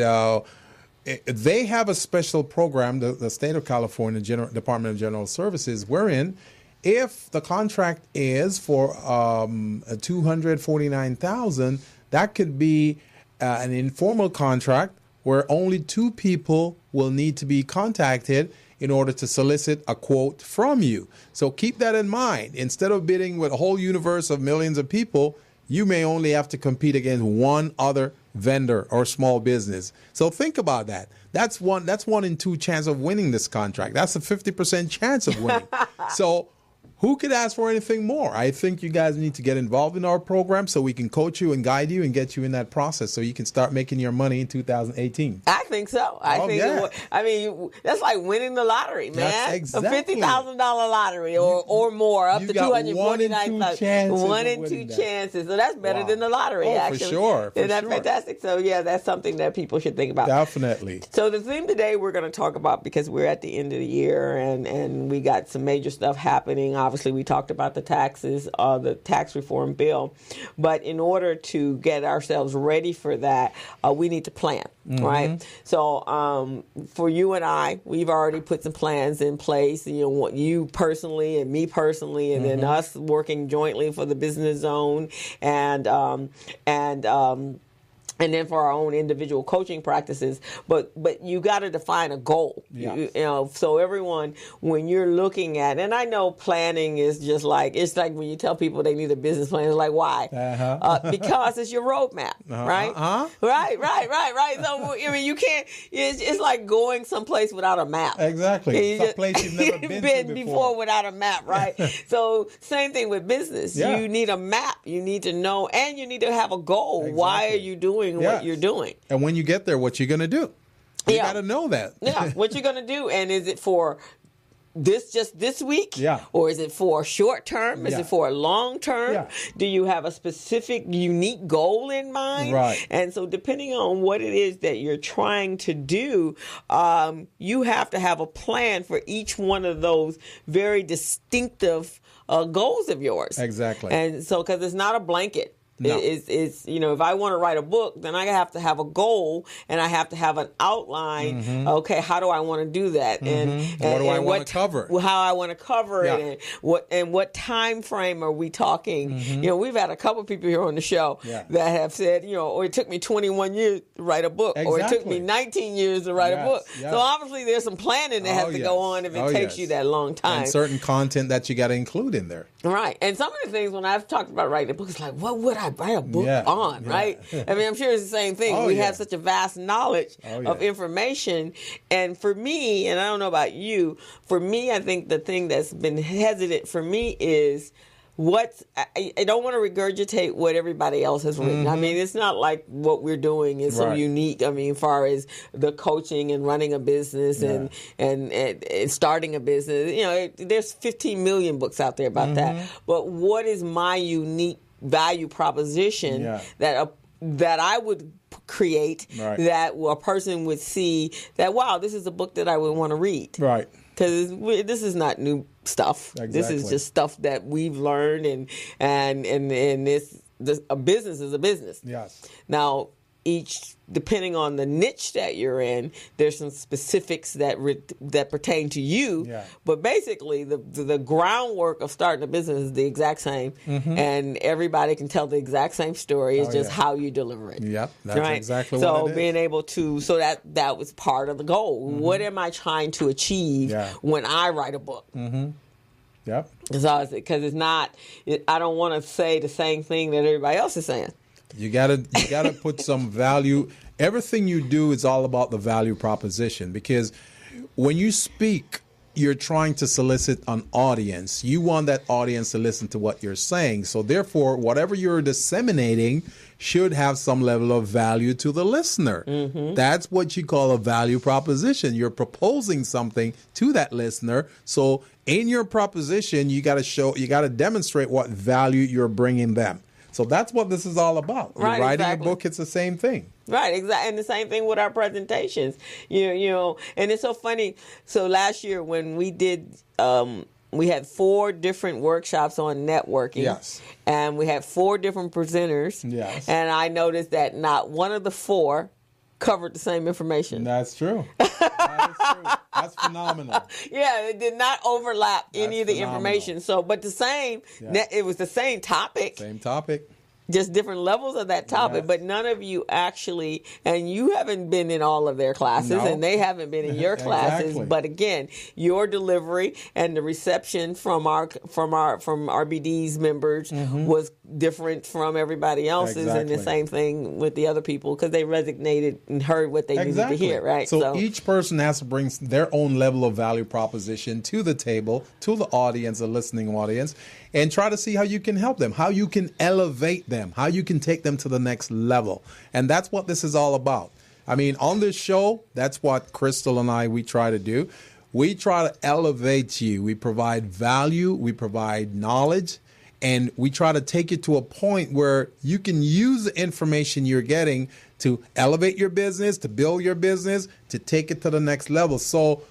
they have a special program, the State of California Department of General Services, wherein if the contract is for $249,000, that could be an informal contract where only two people will need to be contacted in order to solicit a quote from you. So keep that in mind. Instead of bidding with a whole universe of millions of people, you may only have to compete against one other vendor or small business. So think about that. That's 1 in 2 chance of winning this contract. That's a 50% chance of winning. So who could ask for anything more? I think you guys need to get involved in our program so we can coach you and guide you and get you in that process so you can start making your money in 2018. I think so. I mean, that's like winning the lottery, man. That's exactly. A $50,000 lottery or more, up to $249,000. 1 in 2 chances. So that's better than the lottery, actually. For sure. Isn't that fantastic? So, yeah, that's something that people should think about. Definitely. So the theme today we're going to talk about, because we're at the end of the year and we got some major stuff happening. Obviously, we talked about the taxes, the tax reform bill. But in order to get ourselves ready for that, we need to plan, right? So for you and I, we've already put some plans in place. You personally and me personally, and then us working jointly for the Business Zone and then for our own individual coaching practices, but you got to define a goal. Yeah. So everyone, when you're looking at, and I know planning is just like, it's like when you tell people they need a business plan, it's like, why? Because it's your roadmap, right? Right. So I mean, you can't. It's like going someplace without a map. Exactly. Some place you've never been to before without a map, right? So same thing with business. Yeah. You need a map. You need to know, and you need to have a goal. Exactly. Why are you doing what you're doing? And when you get there, what you're going to do? You got to know that. What you're going to do. And is it for just this week? Yeah. Or is it for short term? Is it for a long term? Yeah. Do you have a specific, unique goal in mind? Right. And so depending on what it is that you're trying to do, you have to have a plan for each one of those very distinctive goals of yours. Exactly. And so, because it's not a blanket. No. It's if I want to write a book, then I have to have a goal and I have to have an outline. Okay, how do I want to do that? And What do I want to cover? How I want to cover Yeah. it, and what time frame are we talking? We've had a couple people here on the show that have said, or it took me 21 years to write a book, or it took me Exactly. 19 years to write a book. Yes. So obviously there's some planning that has to go on if it takes you that long time. And certain content that you got to include in there. Right. And some of the things when I've talked about writing a book, it's like, what would I write a book on, right? I mean, I'm sure it's the same thing. We have such a vast knowledge of information. And for me, and I don't know about you, for me, I think the thing that's been hesitant for me is I don't want to regurgitate what everybody else has written. I mean, it's not like what we're doing is so unique. I mean, as far as the coaching and running a business and starting a business, there's 15 million books out there about that. But what is my unique value proposition that I would create that a person would see that, wow, this is a book that I would want to read. Right. Because this is not new stuff. Exactly. This is just stuff that we've learned, and a business is a business. Yes. Now, depending on the niche that you're in, there's some specifics that pertain to you. Yeah. But basically, the groundwork of starting a business is the exact same, and everybody can tell the exact same story. It's just how you deliver it. Yep, that's exactly what it is. So being able to, that was part of the goal. What am I trying to achieve when I write a book? Yep. Because it's not. I don't want to say the same thing that everybody else is saying. You gotta put some value. Everything you do is all about the value proposition, because when you speak, you're trying to solicit an audience. You want that audience to listen to what you're saying. So therefore, whatever you're disseminating should have some level of value to the listener. That's what you call a value proposition. You're proposing something to that listener. So in your proposition, you got to demonstrate what value you're bringing them. So that's what this is all about. You're writing a book, it's the same thing. Right, exactly. And the same thing with our presentations. And it's so funny. So last year when we did, we had 4 different workshops on networking. Yes. And we had 4 different presenters. Yes. And I noticed that not one of the 4 covered the same information. That's true. That is true. That's phenomenal. Yeah, it did not overlap any of the information. So, but the same, it was the same topic. Same topic. Just different levels of that topic, but none of you actually, and you haven't been in all of their classes, and they haven't been in your classes. Exactly. But again, your delivery and the reception from RBD's members was different from everybody else's, and the same thing with the other people because they resonated and heard what they needed to hear. Right. So each person has to bring their own level of value proposition to the table, to the audience, the listening audience, and try to see how you can help them, how you can elevate them, how you can take them to the next level. And that's what this is all about. I mean, on this show, that's what Crystal and we try to do. We try to elevate you. We provide value, we provide knowledge, and we try to take you to a point where you can use the information you're getting to elevate your business, to build your business, to take it to the next level. So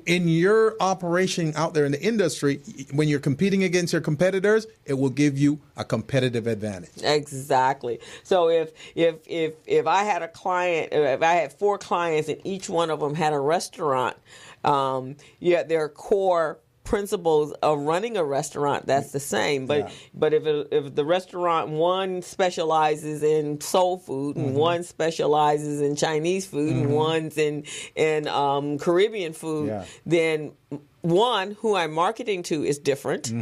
in your operation out there in the industry, when you're competing against your competitors, it will give you a competitive advantage. Exactly. So if I had a client, if I had 4 clients and each one of them had a restaurant, their core principles of running a restaurant, that's the same. But if the restaurant, one specializes in soul food and one specializes in Chinese food and one's in Caribbean food, then one, who I'm marketing to is different,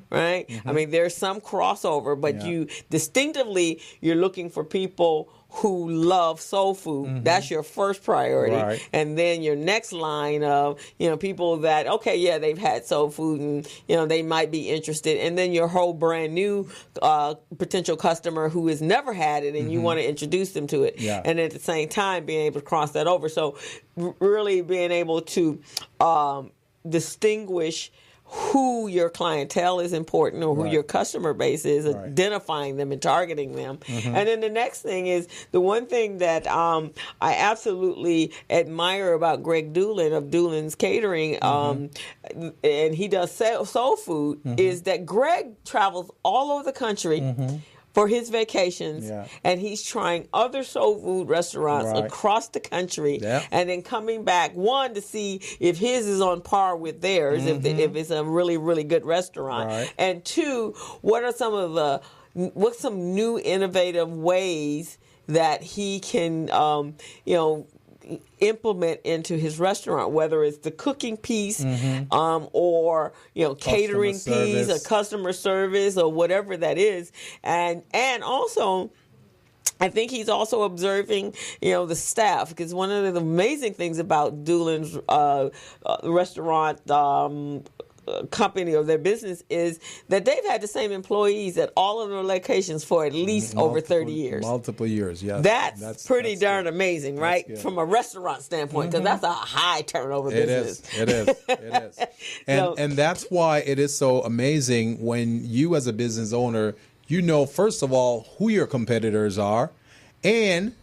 right? I mean, there's some crossover, but you distinctively, you're looking for people who love soul food. That's your first priority. Right. And then your next line of, people that, they've had soul food and, they might be interested. And then your whole brand new potential customer who has never had it and you want to introduce them to it. Yeah. And at the same time, being able to cross that over. So really being able to distinguish who your clientele is important or who your customer base is, identifying them and targeting them. And then the next thing is the one thing that I absolutely admire about Greg Doolin of Doolin's Catering, and he does soul food, is that Greg travels all over the country for his vacations, Yeah. and he's trying other soul food restaurants Right. across the country, Yeah. and then coming back, one, to see if his is on par with theirs, if it's a really, really good restaurant, Right. and two, what are what's some new innovative ways that he can, implement into his restaurant, whether it's the cooking piece, or catering piece, or customer service, or whatever that is, and also. I think he's also observing, the staff, because one of the amazing things about Doolin's restaurant company or their business is that they've had the same employees at all of their locations for at least over 30 years. Multiple years, yes. That's pretty darn good. amazing, right? Good. From a restaurant standpoint, because that's a high turnover business. It is. And that's why it is so amazing when you as a business owner, first of all, who your competitors are, and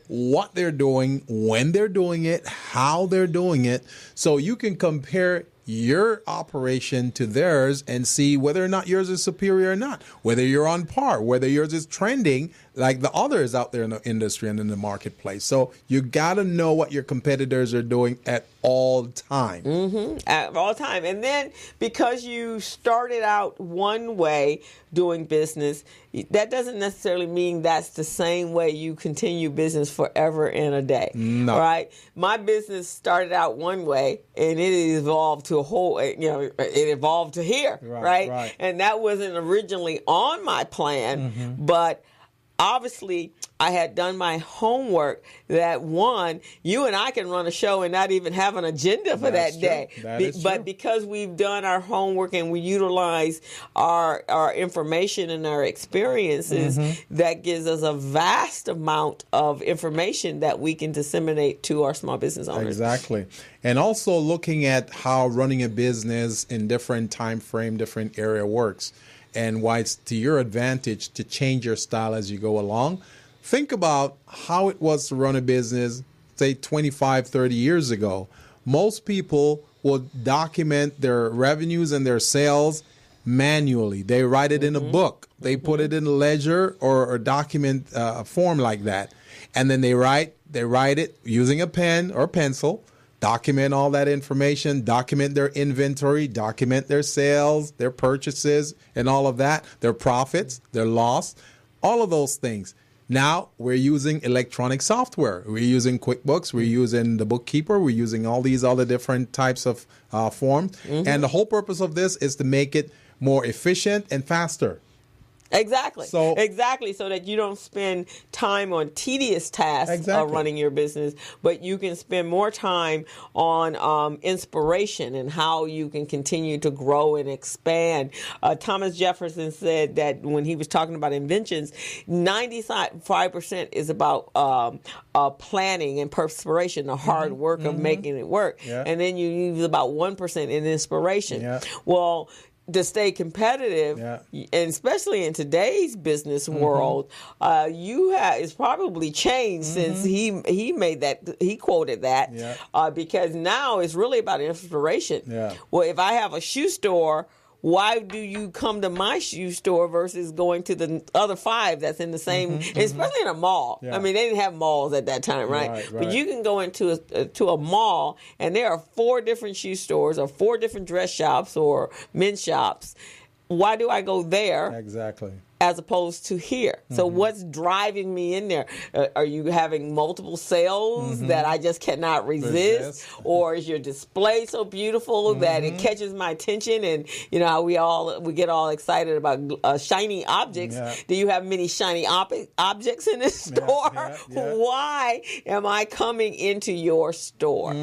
what they're doing, when they're doing it, how they're doing it, so you can compare your operation to theirs and see whether or not yours is superior or not, whether you're on par, whether yours is trending like the others out there in the industry and in the marketplace. So you got to know what your competitors are doing at all time. At all time. And then because you started out one way doing business, that doesn't necessarily mean that's the same way you continue business forever and a day. No. Right? My business started out one way and it evolved to it evolved to here. Right? And that wasn't originally on my plan, but obviously, I had done my homework that, one, you and I can run a show and not even have an agenda for that day. But because we've done our homework and we utilize our information and our experiences, that gives us a vast amount of information that we can disseminate to our small business owners. Exactly. And also looking at how running a business in different time frame, different area works, and why it's to your advantage to change your style as you go along. Think about how it was to run a business, say 25, 30 years ago. Most people will document their revenues and their sales manually. They write it in a book. They put it in a ledger or document form like that. And then they write it using a pen or pencil. Document all that information, document their inventory, document their sales, their purchases, and all of that, their profits, their loss, all of those things. Now we're using electronic software. We're using QuickBooks, we're using the Bookkeeper, we're using all these other different types of forms. And the whole purpose of this is to make it more efficient and faster. Exactly. So that you don't spend time on tedious tasks of running your business, but you can spend more time on inspiration and how you can continue to grow and expand. Thomas Jefferson said that when he was talking about inventions, 95% is about planning and perspiration, the hard work of making it work. Yeah. And then you use about 1% in inspiration. Yeah. Well, to stay competitive, and especially in today's business world, it's probably changed since he made that, he quoted that, because now it's really about inspiration. Yeah. Well, if I have a shoe store, why do you come to my shoe store versus going to the other 5 that's in the same, especially in a mall? Yeah. I mean, they didn't have malls at that time, right? But you can go into a mall and there are 4 different shoe stores or 4 different dress shops or men's shops. Why do I go there? Exactly. As opposed to here. So what's driving me in there? Are you having multiple sales that I just cannot resist? Or is your display so beautiful that it catches my attention? And you know how we get all excited about shiny objects. Yeah. Do you have many shiny objects in this store? Why am I coming into your store?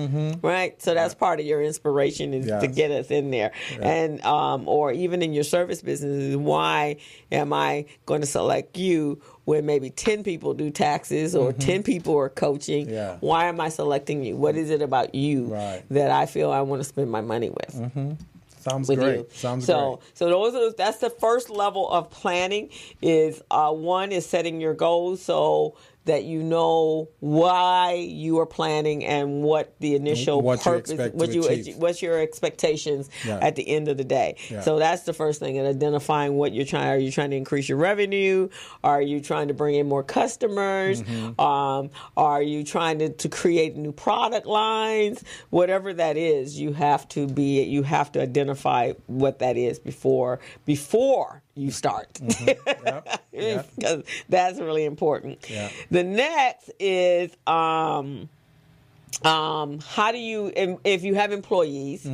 Right? So that's part of your inspiration is to get us in there. And or even in your service business, why am I going to select you when maybe 10 people do taxes or 10 people are coaching? Yeah. Why am I selecting you? What is it about you that I feel I want to spend my money with? Sounds great. You. Sounds great. So that's the first level of planning. Is one is setting your goals. So that you know why you are planning and what the initial What you purpose, expect to achieve. what's your expectations at the end of the day. Yeah. So that's the first thing, and identifying what you're trying. Are you trying to increase your revenue? Are you trying to bring in more customers? Are you trying to create new product lines? Whatever that is, you have to identify what that is before you start. Because that's really important. Yeah. The next is how do you, if you have employees,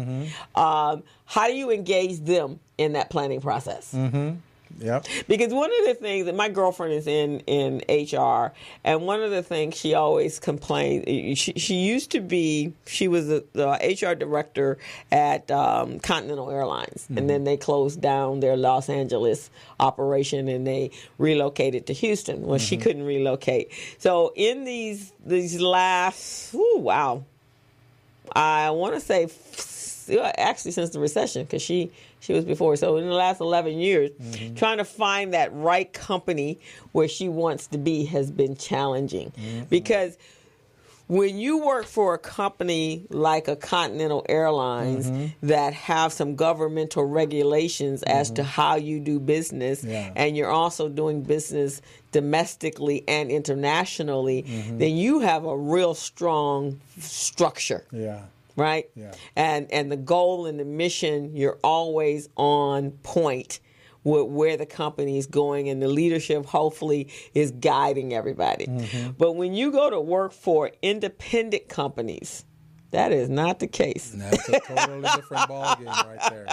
how do you engage them in that planning process? Yep. Because one of the things that my girlfriend is in HR, and one of the things she always complained, she was the HR director at Continental Airlines, and then they closed down their Los Angeles operation and they relocated to Houston. Well, she couldn't relocate. So in these last, I want to say actually since the recession, because she was before. So in the last 11 years, trying to find that right company where she wants to be has been challenging. Because when you work for a company like a Continental Airlines that have some governmental regulations as to how you do business, and you're also doing business domestically and internationally, then you have a real strong structure. Yeah. Right? Yeah. And the goal and the mission, you're always on point with where the company is going, and the leadership hopefully is guiding everybody. But when you go to work for independent companies, that is not the case. That's a totally different ballgame right there.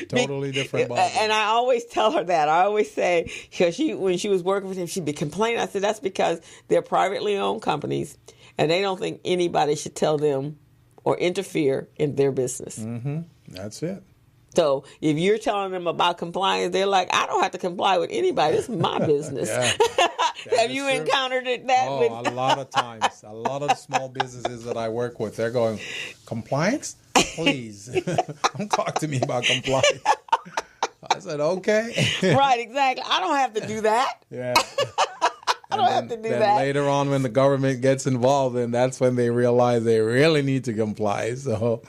Totally different ballgame. And I always tell her that. I always say, because when she was working with him, she'd be complaining. I said, that's because they're privately owned companies, and they don't think anybody should tell them or interfere in their business. That's it. So if you're telling them about compliance, they're like, I don't have to comply with anybody. This is my business. Have you encountered that? A lot of times. A lot of small businesses that I work with, they're going, compliance? Please. Don't talk to me about compliance. I said, okay. Right, exactly. I don't have to do that. Yeah. I don't have to do then that. Later on, when the government gets involved, then that's when they realize they really need to comply. So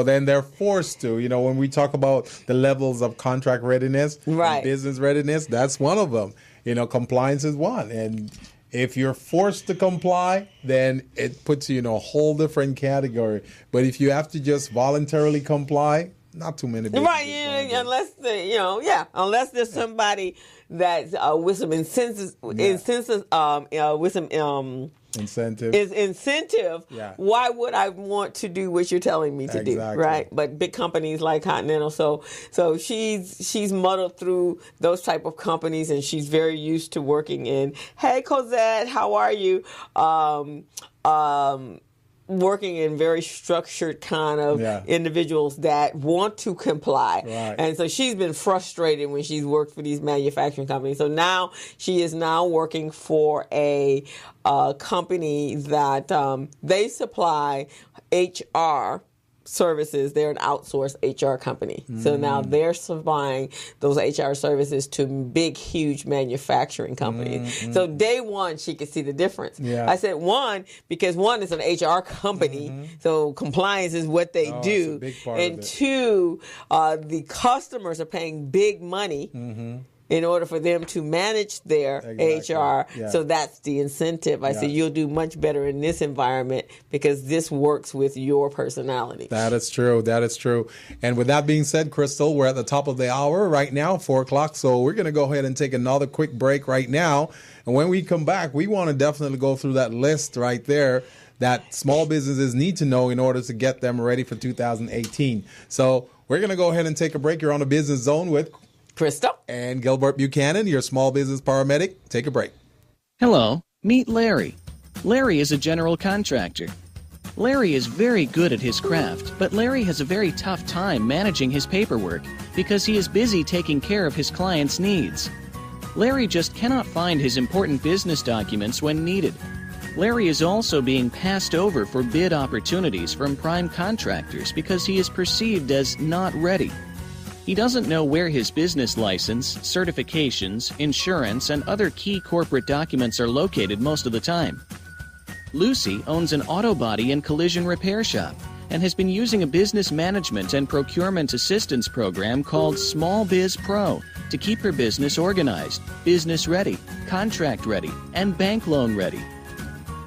then they're forced to. You know, when we talk about the levels of contract readiness, and business readiness, that's one of them. You know, compliance is one. And if you're forced to comply, then it puts you in a whole different category. But if you have to just voluntarily comply, not too many businesses. Right, unless there's somebody that's with some incentive, why would I want to do what you're telling me to do, right? But big companies like Continental, so she's muddled through those type of companies, and she's very used to working in, hey, Cosette, how are you? Working in very structured kind of individuals that want to comply. Right. And so she's been frustrated when she's worked for these manufacturing companies. So now she is now working for a company that they supply HR services. They're an outsourced HR company. So now they're supplying those HR services to big, huge manufacturing companies. So day one, she could see the difference. I said one, because one is an HR company, so compliance is what they do. It's a big part and of it. two, the customers are paying big money in order for them to manage their HR. Yeah. So that's the incentive. I said, you'll do much better in this environment because this works with your personality. That is true. That is true. And with that being said, Crystal, we're at the top of the hour right now, 4 o'clock. So we're going to go ahead and take another quick break right now. And when we come back, we want to definitely go through that list right there that small businesses need to know in order to get them ready for 2018. So we're going to go ahead and take a break. You're on the Business Zone with Krista and Gilbert Buchanan, your small business paramedic. Take a break. Hello, meet Larry. Larry is a general contractor. Larry is very good at his craft, but Larry has a very tough time managing his paperwork because he is busy taking care of his clients' needs. Larry just cannot find his important business documents when needed. Larry is also being passed over for bid opportunities from prime contractors because he is perceived as not ready. He doesn't know where his business license, certifications, insurance, and other key corporate documents are located most of the time. Lucy owns an auto body and collision repair shop and has been using a business management and procurement assistance program called Small Biz Pro to keep her business organized, business ready, contract ready, and bank loan ready.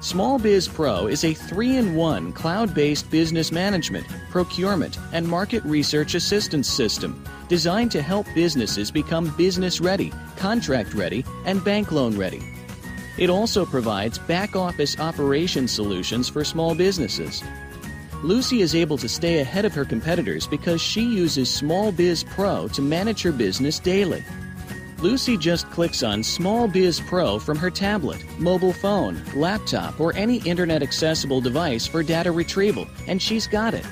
Small Biz Pro is a 3-in-1 cloud-based business management, procurement, and market research assistance system designed to help businesses become business ready, contract ready, and bank loan ready. It also provides back-office operation solutions for small businesses. Lucy is able to stay ahead of her competitors because she uses Small Biz Pro to manage her business daily. Lucy just clicks on Small Biz Pro from her tablet, mobile phone, laptop, or any internet-accessible device for data retrieval, and she's got it.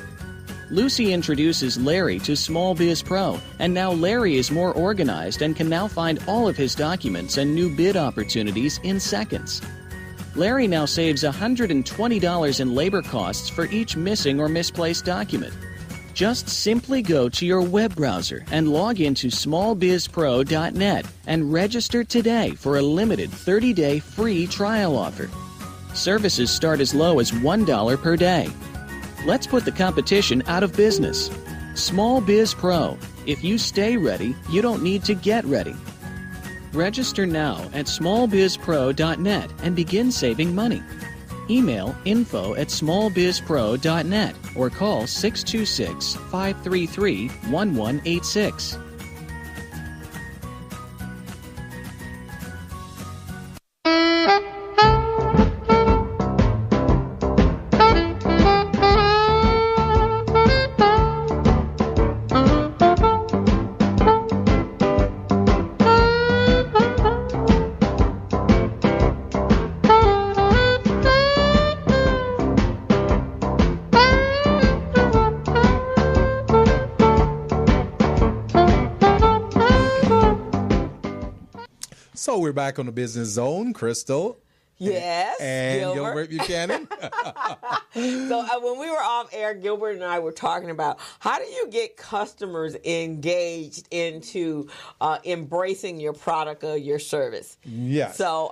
Lucy introduces Larry to Small Biz Pro, and now Larry is more organized and can now find all of his documents and new bid opportunities in seconds. Larry now saves $120 in labor costs for each missing or misplaced document. Just simply go to your web browser and log into smallbizpro.net and register today for a limited 30-day free trial offer. Services start as low as $1 per day. Let's put the competition out of business. Small Biz Pro. If you stay ready, you don't need to get ready. Register now at smallbizpro.net and begin saving money. Email info@smallbizpro.net or call 626-533-1186. So we're back on the Business Zone, Crystal. Yes, And Gilbert Buchanan. So when we were off air, Gilbert and I were talking about how do you get customers engaged into embracing your product or your service. Yes. So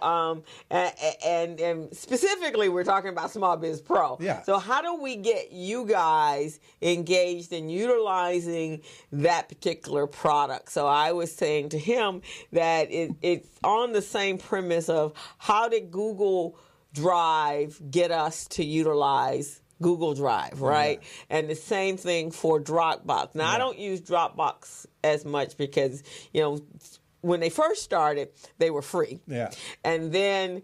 and specifically, we're talking about Small Biz Pro. Yeah. So how do we get you guys engaged in utilizing that particular product? So I was saying to him that it's on the same premise of how did Google Drive get us to utilize Google Drive, right? Yeah. And the same thing for Dropbox. Now, I don't use Dropbox as much because, when they first started, they were free. Yeah. And then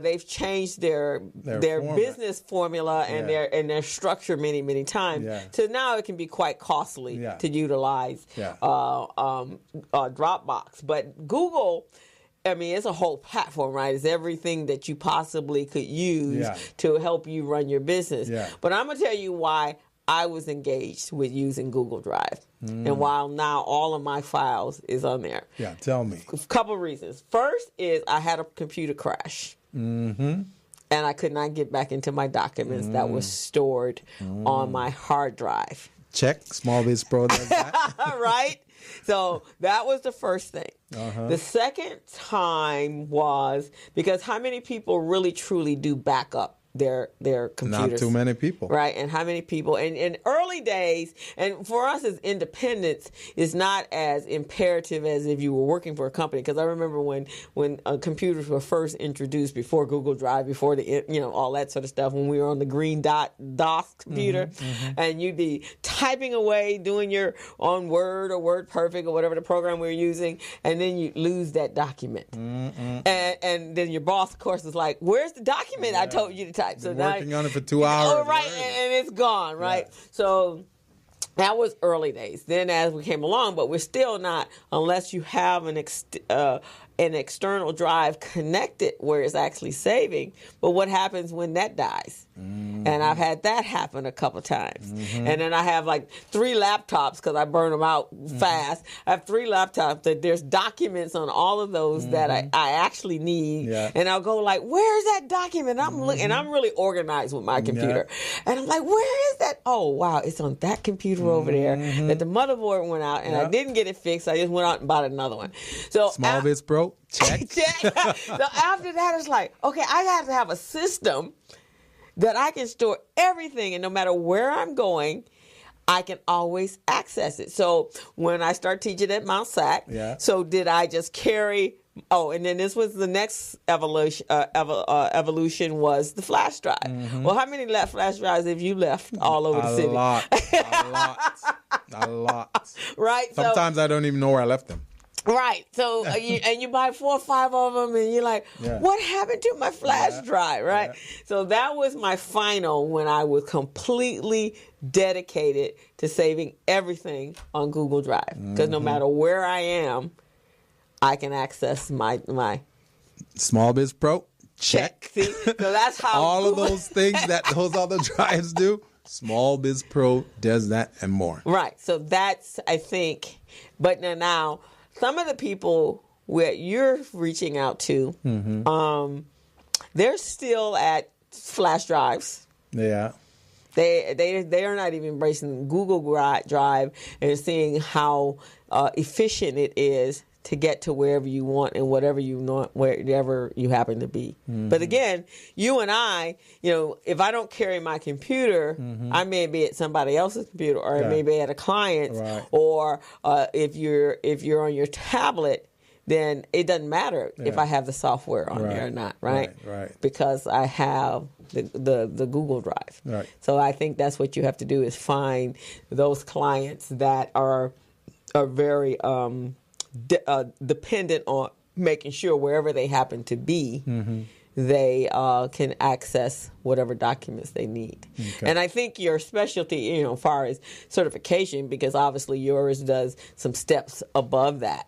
they've changed their business formula and their structure many times. Yeah. So now it can be quite costly to utilize Dropbox. But Google, it's a whole platform, right? It's everything that you possibly could use to help you run your business. Yeah. But I'm going to tell you why I was engaged with using Google Drive. And while now all of my files is on there. Yeah, tell me. A couple of reasons. First is I had a computer crash. Mm-hmm. And I could not get back into my documents that was stored on my hard drive. Check. Small Biz Pro does that. Right? So that was the first thing. Uh-huh. The second time was because how many people really truly do back up their computers? Not too many people. Right. And how many people? And in early days, and for us as independents, is not as imperative as if you were working for a company. Because I remember when computers were first introduced before Google Drive, before the all that sort of stuff, when we were on the green DOS computer, and you'd be typing away, doing your on Word or WordPerfect or whatever the program we were using, and then you lose that document. And then your boss, of course, is like, "Where's the document I told you to type?" So now working on it for 2 hours. Oh, right, and it's gone, right? Yeah. So that was early days. Then as we came along, but we're still not, unless you have an external drive connected where it's actually saving. But what happens when that dies? And I've had that happen a couple times. And then I have like 3 laptops because I burn them out fast. I have 3 laptops that there's documents on all of those that I actually need. Yeah. And I'll go like, where's that document? I'm looking, and I'm really organized with my computer. And I'm like, where is that? Oh, wow, it's on that computer were over there, that the motherboard went out, and I didn't get it fixed. I just went out and bought another one. So Small Biz Pro, check. check. So after that, it's like, okay, I have to have a system that I can store everything, and no matter where I'm going, I can always access it. So when I start teaching at Mount SAC, so did I just carry? Oh, and then this was the next evolution. Evolution was the flash drive. Well, how many flash drives have you left all over the city? A lot. Right. Sometimes I don't even know where I left them. Right. So you buy 4 or 5 of them, and you're like, what happened to my flash drive? Right. Yeah. So that was my final when I was completely dedicated to saving everything on Google Drive, because no matter where I am, I can access my Small Biz Pro, check. See? So that's how all of those things that those other drives do, Small Biz Pro does that and more. Right. So that's, I think, but now some of the people that you're reaching out to, they're still at flash drives. Yeah. They are not even embracing Google Drive and seeing how efficient it is to get to wherever you want and whatever you want, wherever you happen to be. But again, you and I, if I don't carry my computer, I may be at somebody else's computer, or I may be at a client's, or if you're on your tablet, then it doesn't matter if I have the software on there or not, right? Right. Because I have the Google Drive. Right. So I think that's what you have to do, is find those clients that are very dependent on making sure wherever they happen to be, they can access whatever documents they need. Okay. And I think your specialty, as far as certification, because obviously yours does some steps above that.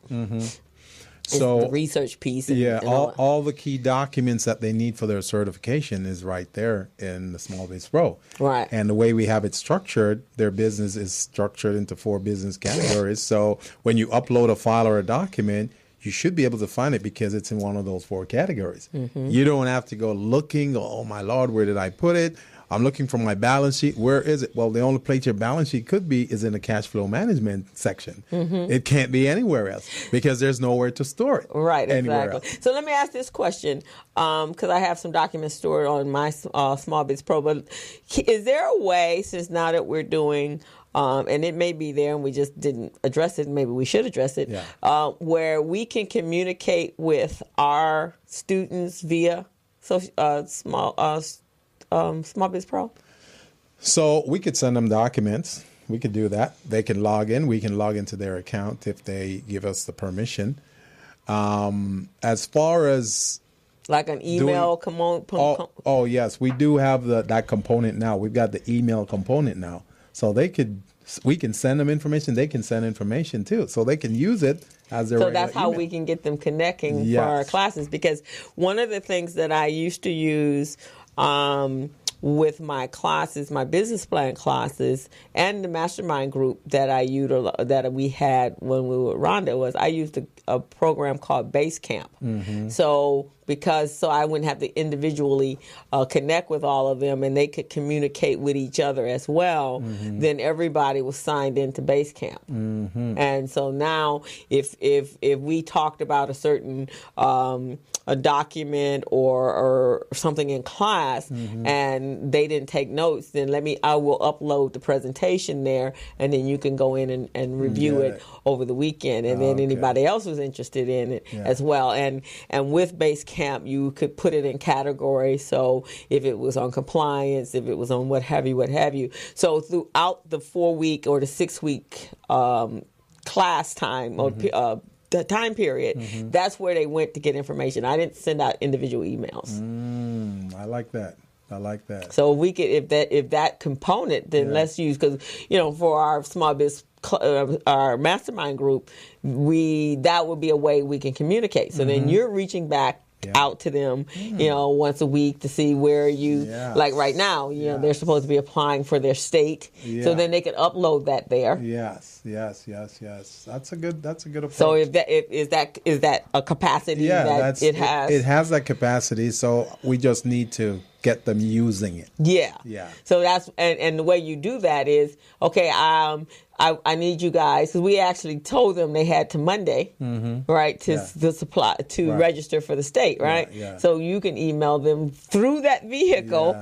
So the research piece. And all the key documents that they need for their certification is right there in the Small Biz Pro. Right. And the way we have it structured, their business is structured into 4 business categories. So when you upload a file or a document, you should be able to find it because it's in one of those 4 categories. You don't have to go looking, oh my Lord, where did I put it? I'm looking for my balance sheet. Where is it? Well, the only place your balance sheet could be is in the cash flow management section. It can't be anywhere else because there's nowhere to store it. Right, exactly. So let me ask this question, because I have some documents stored on my Small Biz Pro. But is there a way, since now that we're doing, and it may be there and we just didn't address it, maybe we should address it, where we can communicate with our students via Small Biz Pro? So we could send them documents. We could do that. They can log in. We can log into their account if they give us the permission. As far as like an email oh yes, we do have that component now. We've got the email component now. So we can send them information. They can send information too. So they can use it as their So regular that's how email. we can get them connecting for our classes. Because one of the things that I used to use with my classes, my business plan classes, and the mastermind group that that we had when we were at Rhonda, was I used a program called Basecamp. So I wouldn't have to individually connect with all of them, and they could communicate with each other as well. Then everybody was signed into Basecamp, and so now if we talked about a certain a document or something in class, and they didn't take notes, then I will upload the presentation there, and then you can go in and review it over the weekend, and then anybody else who's interested in it as well. And with Basecamp, you could put it in categories. So if it was on compliance, if it was on what have you. So throughout the 4-week or the 6-week class time or the time period, that's where they went to get information. I didn't send out individual emails. I like that. So we could, if that component, then let's use, because for our small business, our mastermind group, that would be a way we can communicate. So then you're reaching back out to them, once a week to see where you, like right now, they're supposed to be applying for their state. So then they could upload that there. Yes. That's a good approach. So is that a capacity that it has? It has that capacity. So we just need to get them using it. Yeah. Yeah. So that's and the way you do that is, okay, I need you guys, because we actually told them they had to Monday, right, to supply, to register for the state, right? Yeah. So you can email them through that vehicle,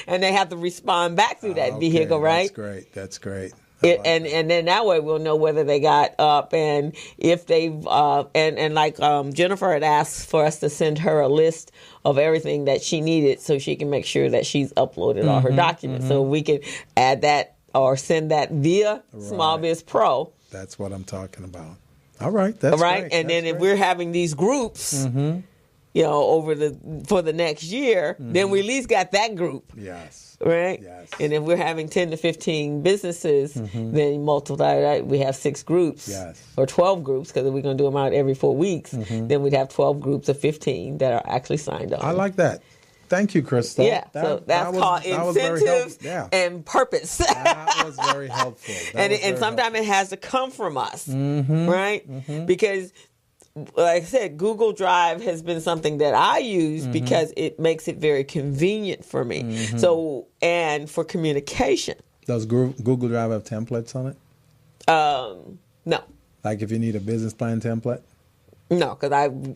and they have to respond back through that vehicle, right? That's great. And then that way we'll know whether they got up, and if they've and like Jennifer had asked for us to send her a list of everything that she needed so she can make sure that she's uploaded all her documents. So we can add that or send that via Small Biz Pro. That's what I'm talking about. All right, that's right. Great. And that's then if great. we're having these groups, you know, for the next year, then we at least got that group. Yes. Right? Yes. And if we're having 10 to 15 businesses, then you multiply that, we have 6 groups. Yes. Or 12 groups, because we're going to do them out every 4 weeks. Then we'd have 12 groups of 15 that are actually signed up. I like that. Thank you, Crystal. Yeah, so that's called incentives and purpose. That was very helpful. And sometimes it has to come from us, right? Because, like I said, Google Drive has been something that I use because it makes it very convenient for me. So, and for communication. Does Google Drive have templates on it? No. Like if you need a business plan template? No, because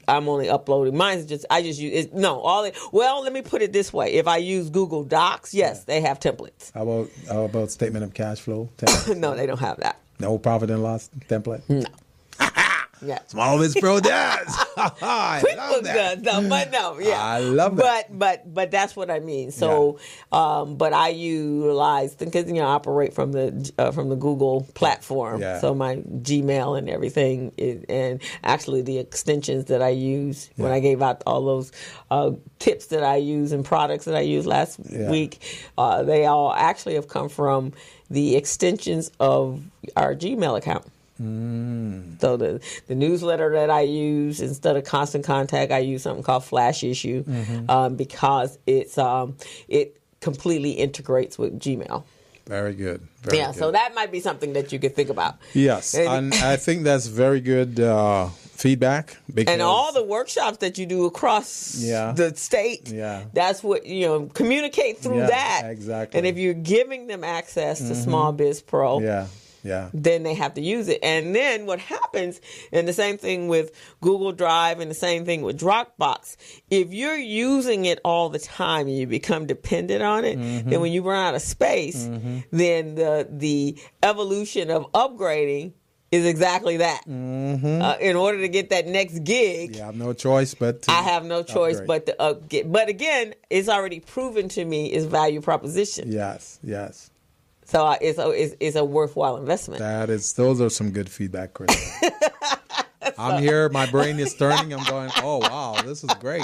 I'm only uploading. Mine's just, I just use, well, let me put it this way. If I use Google Docs, yes, they have templates. How about statement of cash flow? No, they don't have that. No profit and loss template? No. Yeah. Small Biz Pro does. I love that. Does, but no, yeah. I love that. But that's what I mean. So, but I utilize, because I operate from the Google platform. Yeah. So my Gmail and everything, and actually the extensions that I use when I gave out all those tips that I use and products that I used last week, they all actually have come from the extensions of our Gmail account. So the newsletter that I use, instead of Constant Contact, I use something called Flash Issue because it completely integrates with Gmail. Very good. Very good. So that might be something that you could think about. Yes, and I think that's very good feedback. Because and all the workshops that you do across the state, that's what, communicate through that. Exactly. And if you're giving them access to Small Biz Pro, then they have to use it. And then what happens, and the same thing with Google Drive and the same thing with Dropbox, if you're using it all the time and you become dependent on it, then when you run out of space, then the evolution of upgrading is exactly that. In order to get that next gig, you have no choice but to I have no choice but to upgrade. But again, it's already proven to me is value proposition. Yes. So it's a worthwhile investment. Those are some good feedback, Chris. I'm here. My brain is turning. I'm going, oh, wow, this is great.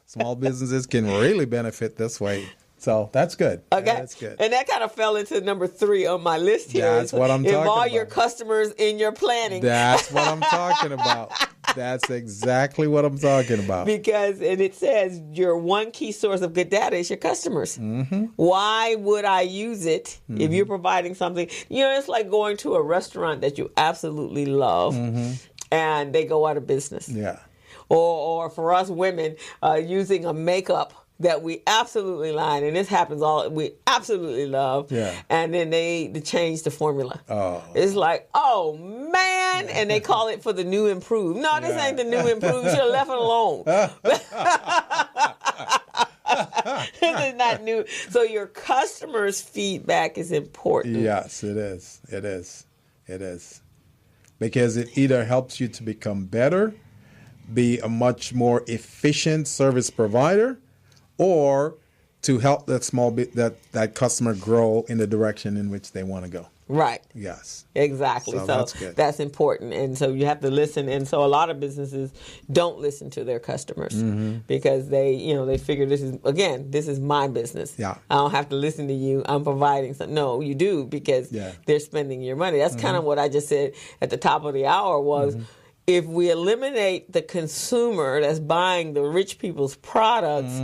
Small businesses can really benefit this way. So that's good. Okay. That's good. And that kind of fell into number 3 on my list here. That's what I'm talking about. Involve your customers in your planning. That's what I'm talking about. That's exactly what I'm talking about. Because, and it says, your one key source of good data is your customers. Why would I use it if you're providing something? It's like going to a restaurant that you absolutely love and they go out of business. Yeah. Or for us women, using a makeup that we absolutely like, and this happens we absolutely love, and then they change the formula. It's like, oh man, and they call it for the new improved. No, this ain't the new improved. You should have left it alone. This is not new. So your customers' feedback is important. Yes, it is. It is. Because it either helps you to become better, be a much more efficient service provider, or to help that customer grow in the direction in which they want to go. Right. Yes. Exactly. So that's good. That's important. And so you have to listen. And so a lot of businesses don't listen to their customers because they figure this is my business. Yeah. I don't have to listen to you. I'm providing something. No, you do, because they're spending your money. That's kind of what I just said at the top of the hour was, if we eliminate the consumer that's buying the rich people's products,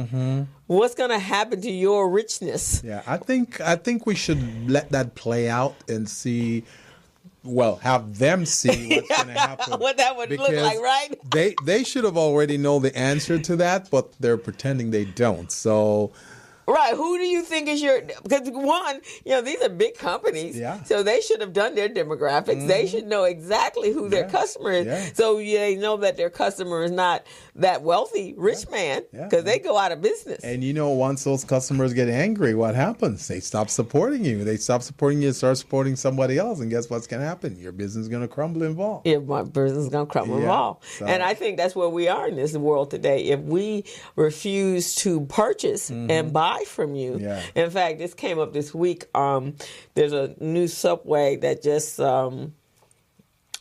what's going to happen to your richness? Yeah, I think we should let that play out and see well, have them see what's going to happen. What that would look Because like, right? They should have already known the answer to that, but they're pretending they don't. So, Right. Who do you think is your? Because one, these are big companies. Yeah. So they should have done their demographics. They should know exactly who their customer is. Yeah. So they know that their customer is not that wealthy, rich man, because they go out of business. and once those customers get angry, what happens? They stop supporting you. They stop supporting you, start supporting somebody else, and guess what's going to happen? Your business is going to crumble and fall. If my business is going to crumble and fall. So- And I think that's where we are in this world today. If we refuse to purchase and buy from you. Yeah. In fact, this came up this week. There's a new Subway that just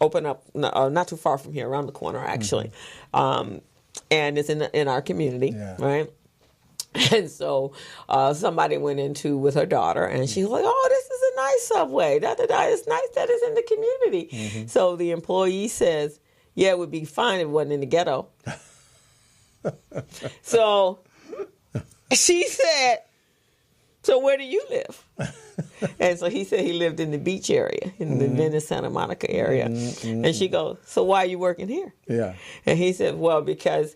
opened up not too far from here, around the corner, actually. And it's in our community, right? And so somebody went into with her daughter, and she's like, "Oh, this is a nice Subway. It's nice that it's in the community." So the employee says, "Yeah, it would be fine if it wasn't in the ghetto." So she said, "So where do you live?" And so he said he lived in the beach area, in the Venice, Santa Monica area. And she goes, "So why are you working here?" Yeah. And he said, "Well, because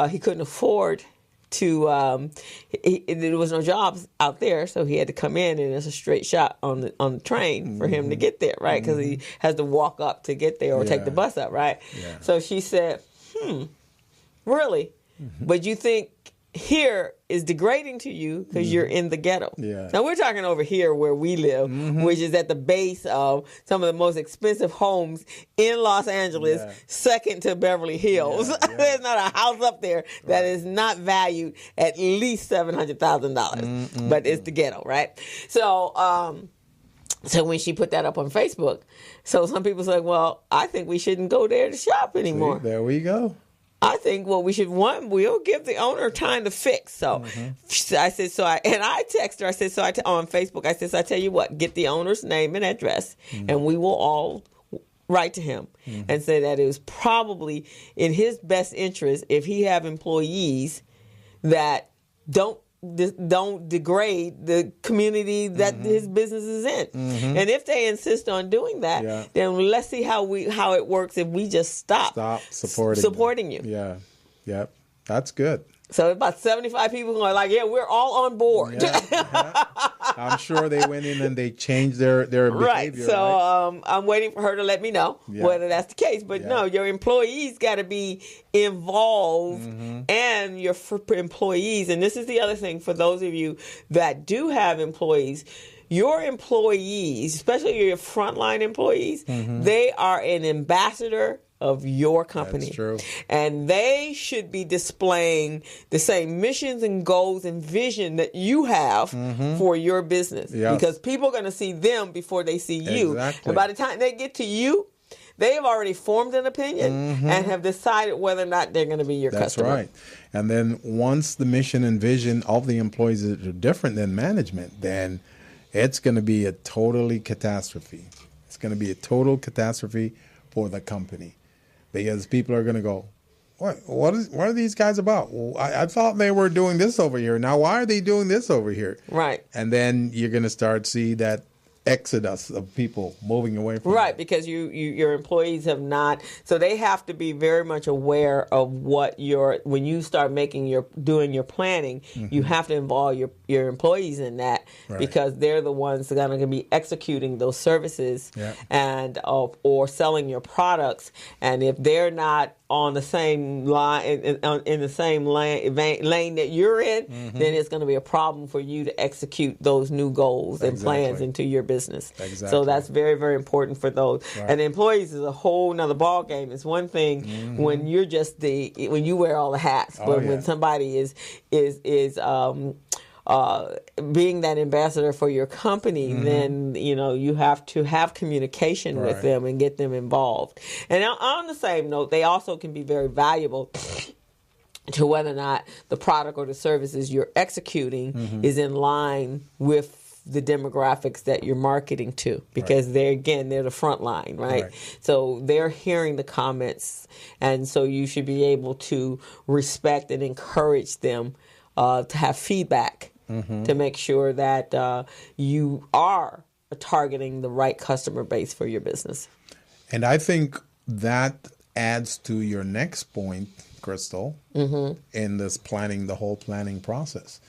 he couldn't afford to. There was no jobs out there, so he had to come in, and it's a straight shot on the train for him to get there, right? Because he has to walk up to get there or take the bus up, right?" Yeah. So she said, really? But you think here is degrading to you because you're in the ghetto. Yeah. Now we're talking over here where we live, which is at the base of some of the most expensive homes in Los Angeles, second to Beverly Hills. There's not a house up there that is not valued at least $700,000, but it's the ghetto, right? So, so when she put that up on Facebook, so some people say, "Well, I think we shouldn't go there to shop anymore." See, there we go. I think we should, we'll give the owner time to fix. So I said, I text her, I said, on Facebook, I said, "So I tell you what, get the owner's name and address, and we will all write to him and say that it was probably in his best interest if he have employees that don't degrade the community that his business is in. And if they insist on doing that, then let's see how it works if we just stop supporting you." Yeah. Yep. That's good. So about 75 people are like, "Yeah, we're all on board." I'm sure they went in and they changed their behavior. Right. So I'm waiting for her to let me know whether that's the case. But no, your employees got to be involved, and your employees. And this is the other thing for those of you that do have employees. Your employees, especially your frontline employees, they are an ambassador of your company. That's true. And they should be displaying the same missions and goals and vision that you have for your business. Yes. Because people are going to see them before they see you. Exactly. And by the time they get to you, they have already formed an opinion and have decided whether or not they're going to be your customer. That's right. And then once the mission and vision of the employees are different than management, then it's going to be a totally catastrophe. It's going to be a total catastrophe for the company. Because people are going to go, what are these guys about? Well, I thought they were doing this over here. Now, why are they doing this over here? Right. And then you're going to start to see that exodus of people moving away from Right, it. because your employees have not, so they have to be very much aware of what when you start doing your planning, you have to involve your employees in that, because they're the ones that are going to be executing those services and or selling your products. And if they're not on the same line, in the same lane that you're in, then it's going to be a problem for you to execute those new goals and plans into your business. Exactly. So that's very, very important for those. Right. And employees is a whole nother ball game. It's one thing when you're just when you wear all the hats, but when somebody is being that ambassador for your company, then you have to have communication with them and get them involved. And on the same note, they also can be very valuable to whether or not the product or the services you're executing is in line with the demographics that you're marketing to, because they're the front line, right? So they're hearing the comments, and so you should be able to respect and encourage them to have feedback to make sure that you are targeting the right customer base for your business. And I think that adds to your next point, Crystal, in this planning, the whole planning process.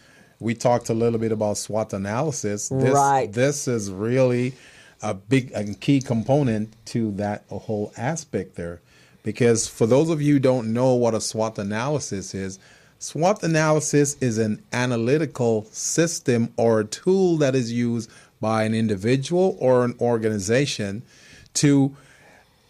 We talked a little bit about SWOT analysis. This is really a big and key component to that whole aspect there. Because for those of you who don't know what a SWOT analysis is an analytical system or a tool that is used by an individual or an organization to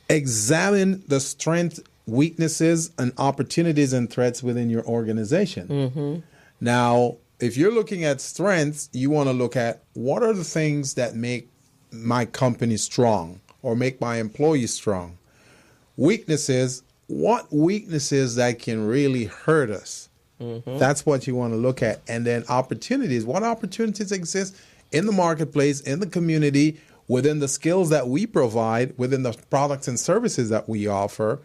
examine the strengths, weaknesses, and opportunities and threats within your organization. Now, if you're looking at strengths, you want to look at what are the things that make my company strong or make my employees strong. Weaknesses, what weaknesses that can really hurt us. That's what you want to look at. And then opportunities, what opportunities exist in the marketplace, in the community, within the skills that we provide, within the products and services that we offer,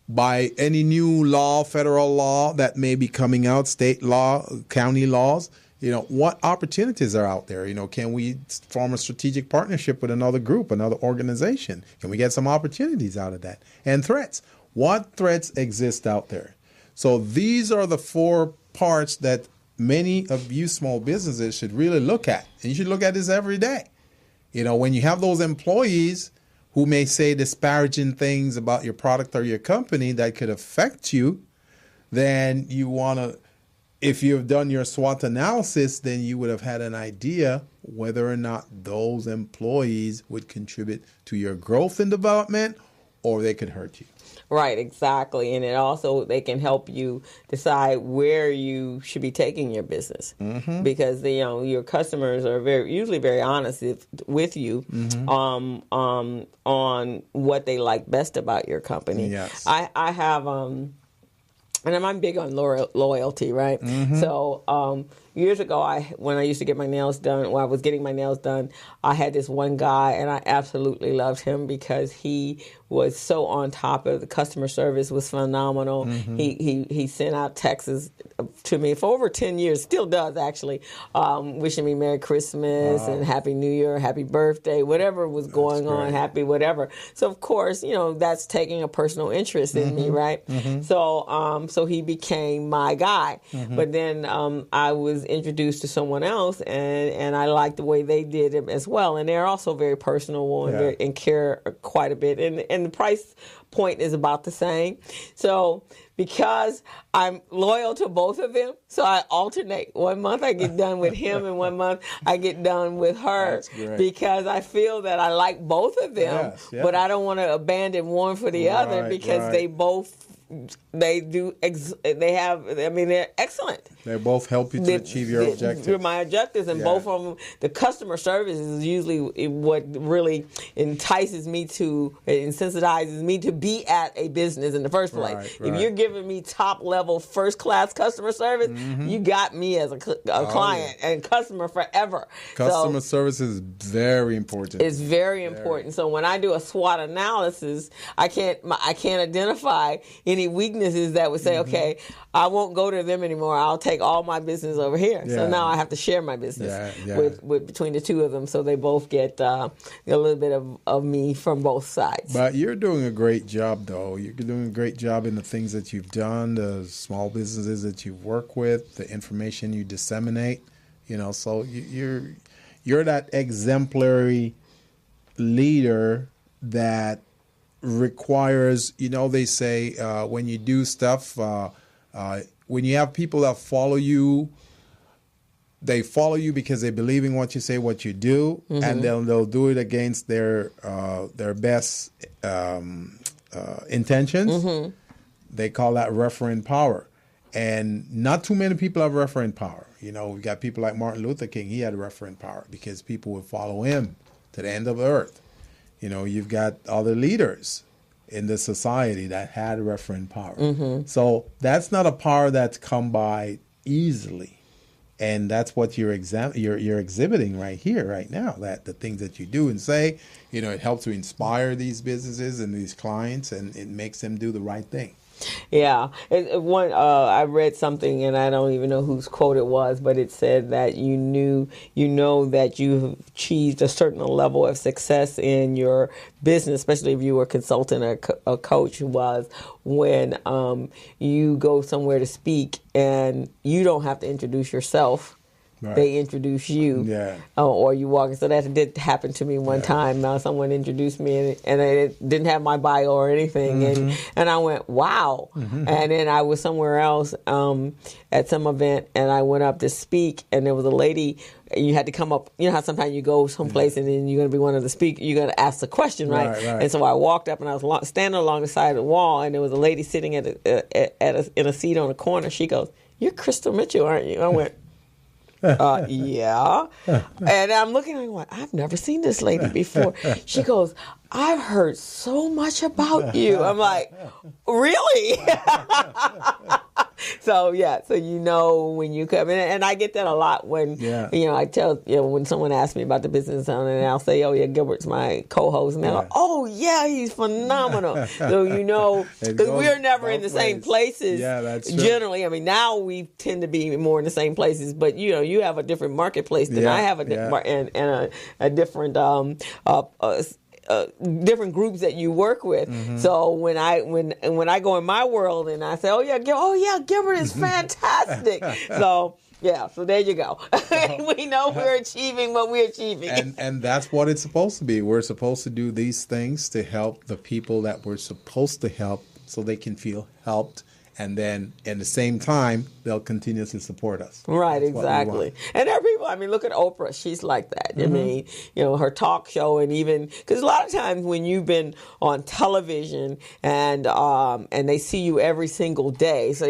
by any new law, federal law that may be coming out, state law, county laws. What opportunities are out there? Can we form a strategic partnership with another group, another organization? Can we get some opportunities out of that? And threats. What threats exist out there? So these are the 4 parts that many of you small businesses should really look at. And you should look at this every day. When you have those employees who may say disparaging things about your product or your company that could affect you, then you want to, if you've done your SWOT analysis, then you would have had an idea whether or not those employees would contribute to your growth and development or they could hurt you. Right, exactly. And it also, they can help you decide where you should be taking your business. Because, your customers are usually very honest with you on what they like best about your company. Yes. I have, and I'm big on loyalty, right? So years ago, when I used to get my nails done, when I was getting my nails done, I had this one guy, and I absolutely loved him because he was so on top of the customer service, was phenomenal. He sent out texts to me for over 10 years, still does actually, wishing me Merry Christmas and Happy New Year, Happy Birthday, whatever was going on, happy whatever. So of course, that's taking a personal interest in me, right? So he became my guy. But then I was introduced to someone else, and I liked the way they did it as well. And they're also very personal and care quite a bit. And the price point is about the same. So because I'm loyal to both of them, so I alternate. 1 month I get done with him, and 1 month I get done with her, because I feel that I like both of them, but I don't want to abandon one for the other, because they're excellent. They both help you to achieve your objectives. My objectives, and both of them, the customer service is usually what really entices me to, and sensitizes me to be at a business in the first place. If you're giving me top level, first class customer service, you got me as a client and customer forever. Customer service is very important. It's very important. So when I do a SWOT analysis, I can't identify any weaknesses that would say, okay, I won't go to them anymore. I'll take all my business over here. So now I have to share my business with between the two of them, so they both get a little bit of me from both sides. But you're doing a great job, though. You're doing a great job in the things that you've done, the small businesses that you work with, the information you disseminate. So you're that exemplary leader that requires, they say when you do stuff, when you have people that follow you, they follow you because they believe in what you say, what you do, and they'll do it against their best intentions. They call that referent power. And not too many people have referent power. We've got people like Martin Luther King. He had referent power because people would follow him to the end of the earth. You've got other leaders in the society that had referent power. So that's not a power that's come by easily. And that's what you're exhibiting right here, right now, that the things that you do and say, it helps to inspire these businesses and these clients, and it makes them do the right thing. Yeah. I read something, and I don't even know whose quote it was, but it said that you know that you've achieved a certain level of success in your business, especially if you were a consultant or a coach, was when you go somewhere to speak and you don't have to introduce yourself. Right. They introduce you, or you walk. So that did happen to me one time. Someone introduced me, and it didn't have my bio or anything, and I went, wow. And then I was somewhere else at some event, and I went up to speak, and there was a lady. You had to come up. You know how sometimes you go someplace and then you're going to be one of the speakers. You're going to ask the question, right? Right. And so I walked up and I was standing along the side of the wall, and there was a lady sitting in a seat on the corner. She goes, "You're Crystal Mitchell, aren't you?" I went. Yeah. And I'm looking at her going, I've never seen this lady before. She goes, I've heard so much about you. I'm like, really? So when you come in, and I get that a lot when, I tell, when someone asks me about the business owner, and I'll say, oh yeah, Gilbert's my co-host, and they're like, oh yeah, he's phenomenal. So, because we're never in the same places. Yeah, that's true. Generally, I mean, now we tend to be more in the same places, but you have a different marketplace than I have, and a different, different groups that you work with. So when I go in my world and I say, oh yeah, Gilbert is fantastic. So there you go. We know we're achieving what we're achieving. And that's what it's supposed to be. We're supposed to do these things to help the people that we're supposed to help so they can feel helped. And then, at the same time, they'll continuously support us. Right, exactly. And there are people, I mean, look at Oprah. She's like that. I mean, her talk show, and even, because a lot of times when you've been on television and they see you every single day, so,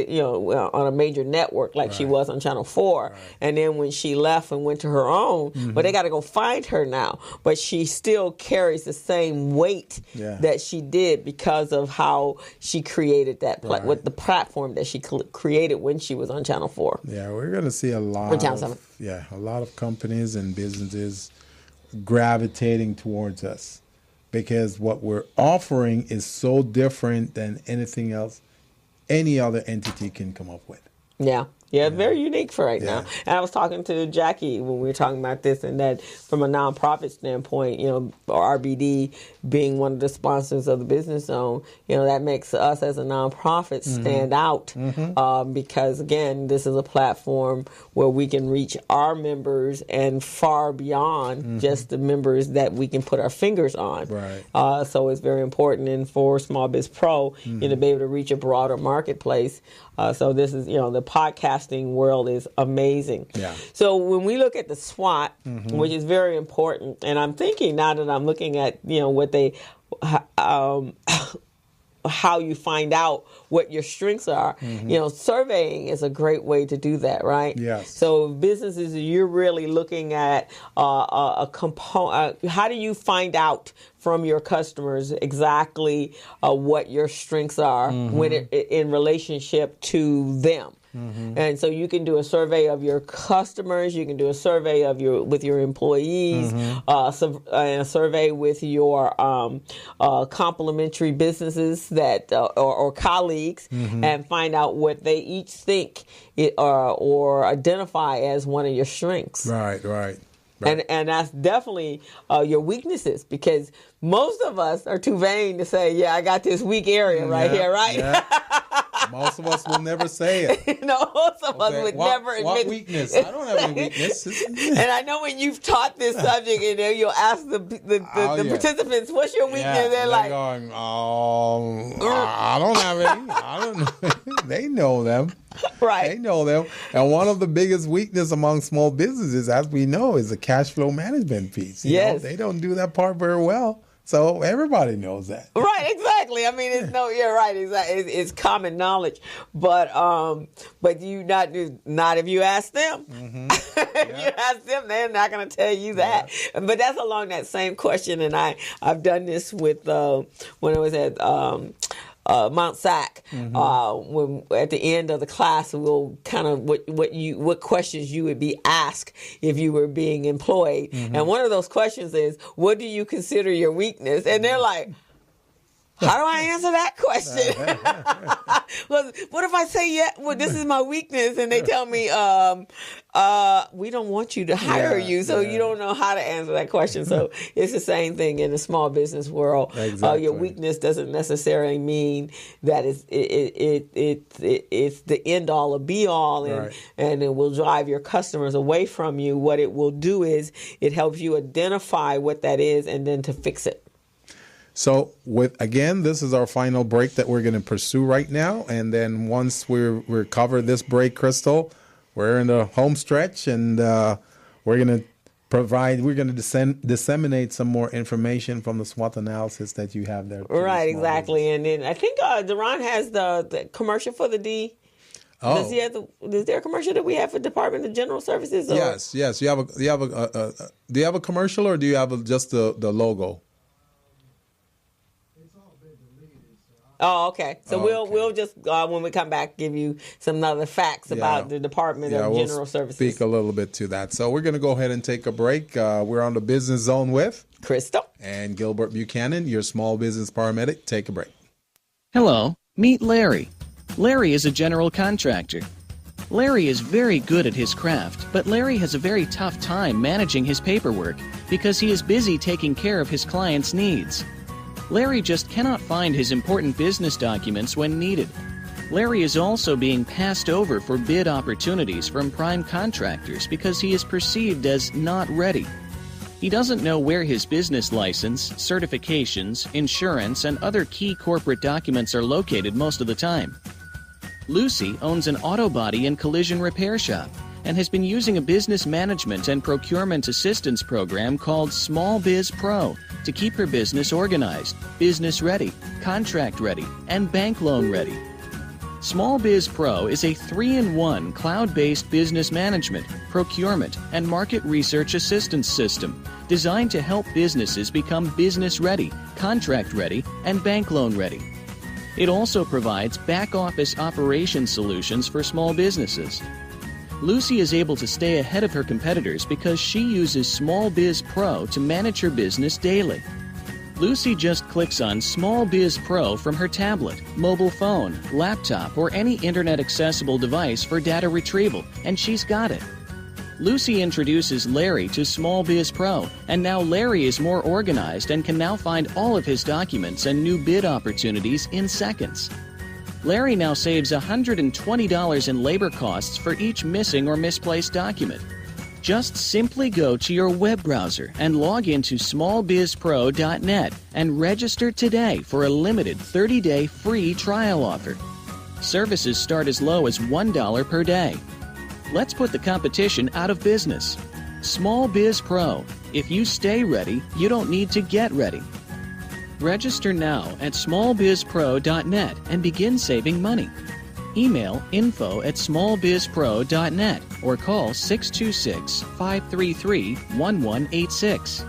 on a major network like she was on Channel 4, and then when she left and went to her own, but they got to go find her now. But she still carries the same weight that she did because of how she created that, with the platform that she created when she was on Channel 4. Yeah, we're going to see a lot of companies and businesses gravitating towards us because what we're offering is so different than anything else any other entity can come up with. Yeah, very unique for right now. And I was talking to Jackie when we were talking about this, and that from a nonprofit standpoint, RBD being one of the sponsors of the Business Zone, that makes us as a nonprofit stand out because, again, this is a platform where we can reach our members and far beyond just the members that we can put our fingers on. Right. So it's very important, and for Small Biz Pro, to be able to reach a broader marketplace. So this is, the podcasting world is amazing. Yeah. So when we look at the SWOT, which is very important, and I'm thinking now that I'm looking at, what they, how you find out what your strengths are, surveying is a great way to do that, right? Yes. So businesses, you're really looking at a component. How do you find out from your customers exactly what your strengths are when in relationship to them? And so you can do a survey of your customers, you can do a survey of with your employees, and a survey with your complementary businesses that or colleagues, and find out what they each think or identify as one of your strengths. Right. And that's definitely your weaknesses, because most of us are too vain to say, I got this weak area here, right? Yeah. Most of us will never say it. Most of us would never admit. What weakness? I don't have any weakness. And I know when you've taught this subject, and then you'll ask the participants, "What's your weakness?" Yeah, they're like, going, I don't have any. I don't know. They know them. Right. They know them. And one of the biggest weaknesses among small businesses, as we know, is the cash flow management piece. Yes. They don't do that part very well. So everybody knows that. Right, exactly. I mean, you're right. Exactly. It's common knowledge, but you not if you ask them. If you ask them, they're not going to tell you that. Yeah. But that's along that same question, and I've done this with when I was at Mount Sac. When at the end of the class, we'll kind of what questions you would be asked if you were being employed, and one of those questions is, "What do you consider your weakness?" And they're like, How do I answer that question? What if I say, yeah, well, this is my weakness, and they tell me, we don't want you to hire you, so you don't know how to answer that question. So it's the same thing in the small business world. Exactly. Your weakness doesn't necessarily mean that it's the end all or be all, and it will drive your customers away from you. What it will do is it helps you identify what that is and then to fix it. So, this is our final break that we're going to pursue right now. And then once we're covered this break, Crystal, we're in the home stretch, and we're going to disseminate some more information from the SWOT analysis that you have there. Right, exactly. Business. And then I think Deron has the commercial for the D. Oh. Is there a commercial that we have for Department of General Services? Or? Yes. Do you have a commercial, or do you have just the logo? Oh, okay. So we'll just when we come back give you some other facts about the Department of General Services. Speak a little bit to that. So we're going to go ahead and take a break. We're on the Business Zone with Crystal and Gilbert Buchanan, your small business paramedic. Take a break. Hello, meet Larry. Larry is a general contractor. Larry is very good at his craft, but Larry has a very tough time managing his paperwork because he is busy taking care of his clients' needs. Larry just cannot find his important business documents when needed. Larry is also being passed over for bid opportunities from prime contractors because he is perceived as not ready. He doesn't know where his business license, certifications, insurance, and other key corporate documents are located most of the time. Lucy owns an auto body and collision repair shop and has been using a business management and procurement assistance program called Small Biz Pro to keep her business organized, business ready, contract ready, and bank loan ready. Small Biz Pro is a 3-in-1 cloud-based business management, procurement, and market research assistance system designed to help businesses become business ready, contract ready, and bank loan ready. It also provides back-office operation solutions for small businesses. Lucy is able to stay ahead of her competitors because she uses Small Biz Pro to manage her business daily. Lucy just clicks on Small Biz Pro from her tablet, mobile phone, laptop, or any internet-accessible device for data retrieval, and she's got it. Lucy introduces Larry to Small Biz Pro, and now Larry is more organized and can now find all of his documents and new bid opportunities in seconds. Larry now saves $120 in labor costs for each missing or misplaced document. Just simply go to your web browser and log into smallbizpro.net and register today for a limited 30-day free trial offer. Services start as low as $1 per day. Let's put the competition out of business. Small Biz Pro. If you stay ready, you don't need to get ready. Register now at smallbizpro.net and begin saving money. Email info@smallbizpro.net or call 626-533-1186.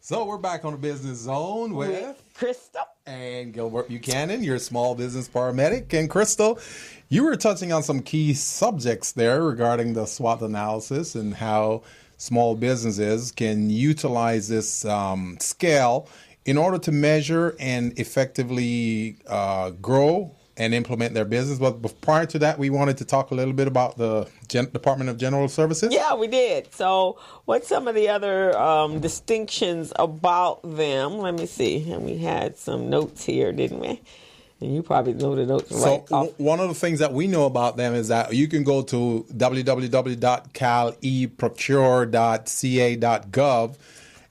So we're back on the Business Zone with Crystal and Gilbert Buchanan, your small business paramedic. And Crystal, you were touching on some key subjects there regarding the SWOT analysis and how small businesses can utilize this scale in order to measure and effectively grow and implement their business. But prior to that, we wanted to talk a little bit about the Department of General Services. Yeah, we did. So what's some of the other distinctions about them? Let me see. And we had some notes here, didn't we? And you probably know the notes right off. One of the things that we know about them is that you can go to www.caleprocure.ca.gov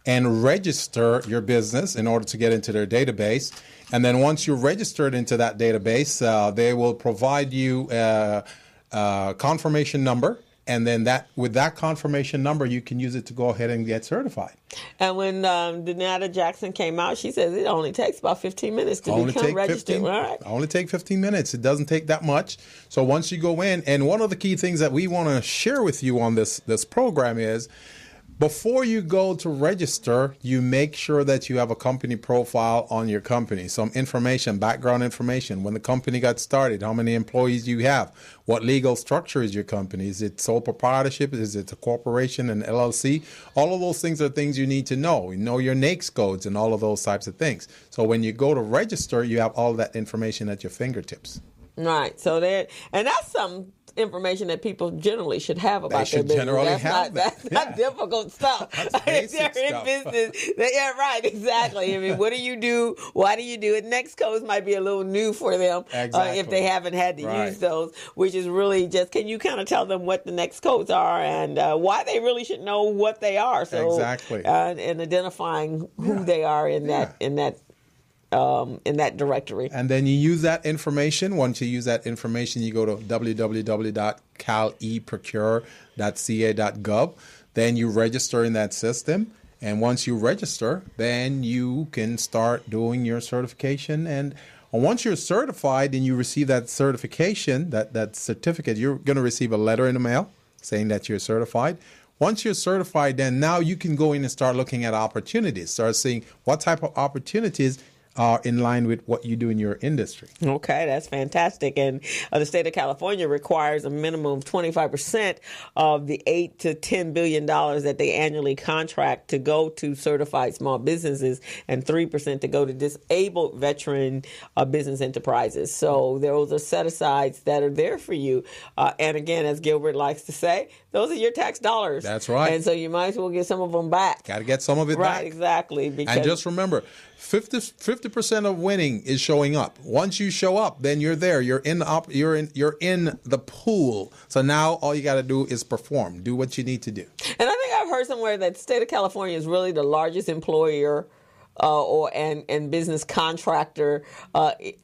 and register your business in order to get into their database. And then once you're registered into that database, they will provide you a confirmation number And then with that confirmation number, you can use it to go ahead and get certified. And when Donata Jackson came out, she says it only takes about 15 minutes to become registered. Right. Only take 15 minutes. It doesn't take that much. So once you go in, and one of the key things that we want to share with you on this program is, before you go to register, you make sure that you have a company profile on your company. Some information, background information, when the company got started, how many employees you have, what legal structure is your company, is it sole proprietorship, is it a corporation, an LLC? All of those things are things you need to know. You know your NAICS codes and all of those types of things. So when you go to register, you have all that information at your fingertips. Right. So that's some information that people generally should have about their business. That's not difficult stuff. If they're in business, yeah, right, exactly. I mean, what do you do? Why do you do it? Next codes might be a little new for them if they haven't had to use those, which is really just, can you kind of tell them what the next codes are and why they really should know what they are? So, and identifying who they are in that directory. And then you use that information. Once you use that information, you go to www.caleprocure.ca.gov. Then you register in that system. And once you register, then you can start doing your certification. And once you're certified and you receive that certification, that certificate, you're going to receive a letter in the mail saying that you're certified. Once you're certified, then now you can go in and start looking at opportunities, start seeing what type of opportunities are in line with what you do in your industry. Okay, that's fantastic. And the state of California requires a minimum of 25% of the $8 to $10 billion that they annually contract to go to certified small businesses and 3% to go to disabled veteran business enterprises. So those are set-asides that are there for you. And again, as Gilbert likes to say, those are your tax dollars. That's right. And so you might as well get some of them back. Got to get some of it back. Right, exactly. And just remember, 50% of winning is showing up. Once you show up, then you're there. You're in the pool. So now all you got to do is perform. Do what you need to do. And I think I've heard somewhere that the state of California is really the largest employer and business contractor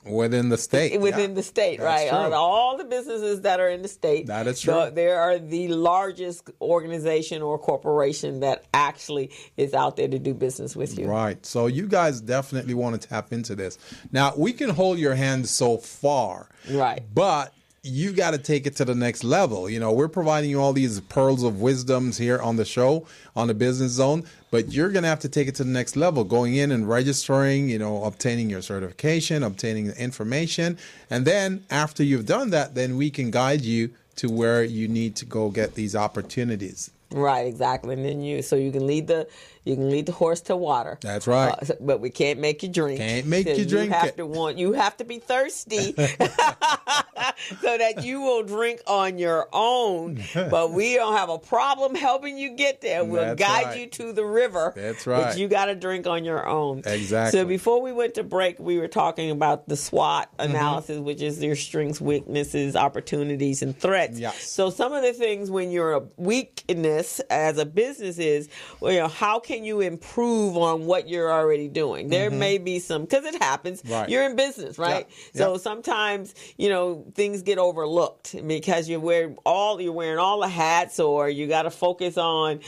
within the state. The state, right? All the businesses that are in the state. That is true. They are the largest organization or corporation that actually is out there to do business with you. Right. So you guys definitely want to tap into this. Now, we can hold your hand so far. Right. But you got to take it to the next level. You know, we're providing you all these pearls of wisdoms here on the show, on the Business Zone, but you're going to have to take it to the next level, going in and registering, obtaining your certification, obtaining the information. And then after you've done that, then we can guide you to where you need to go get these opportunities. Right, exactly. And then you can lead the horse to water. That's right. But we can't make you drink. Can't make you drink. You have to be thirsty so that you will drink on your own. But we don't have a problem helping you get there. We'll guide you to the river. That's right. But you got to drink on your own. Exactly. So before we went to break, we were talking about the SWOT analysis, which is your strengths, weaknesses, opportunities, and threats. Yes. So some of the things when you're a weakness as a business is, how can you improve on what you're already doing? There may be some, because it happens. Right. You're in business, right? Yeah. So sometimes, things get overlooked because you're wearing all the hats, or you got to focus on,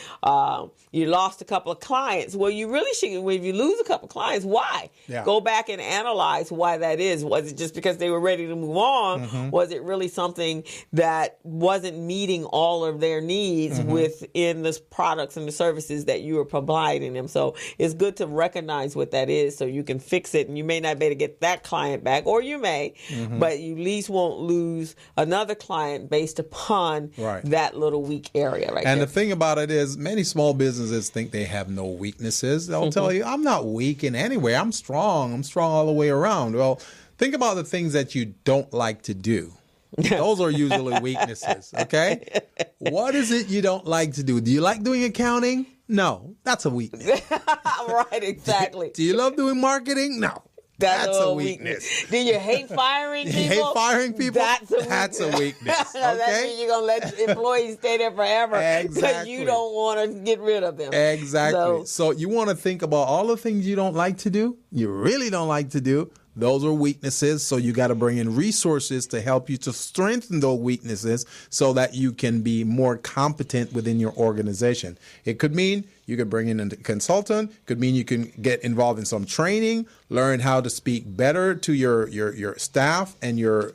you lost a couple of clients. Well, you really should, if you lose a couple of clients, why? Yeah. Go back and analyze why that is. Was it just because they were ready to move on? Was it really something that wasn't meeting all of their needs within the products and the services that you were providing them? So it's good to recognize what that is so you can fix it. And you may not be able to get that client back, or you may, but you at least won't lose another client based upon that little weak area right And there. the thing about it is, many small businesses think they have no weaknesses. They'll tell you, I'm not weak in any way. I'm strong. I'm strong all the way around. Well, think about the things that you don't like to do. Those are usually weaknesses, okay? What is it you don't like to do? Do you like doing accounting? No, that's a weakness. Right, exactly. Do you love doing marketing? No. That's a weakness. Do you hate firing people? You hate firing people? That's a weakness. Okay? That means you're going to let employees stay there forever. Exactly. Because you don't want to get rid of them. Exactly. So you want to think about all the things you don't like to do, you really don't like to do. those are weaknesses. So you got to bring in resources to help you to strengthen those weaknesses so that you can be more competent within your organization. It could mean you could bring in a consultant. Could mean you can get involved in some training, learn how to speak better to your staff and your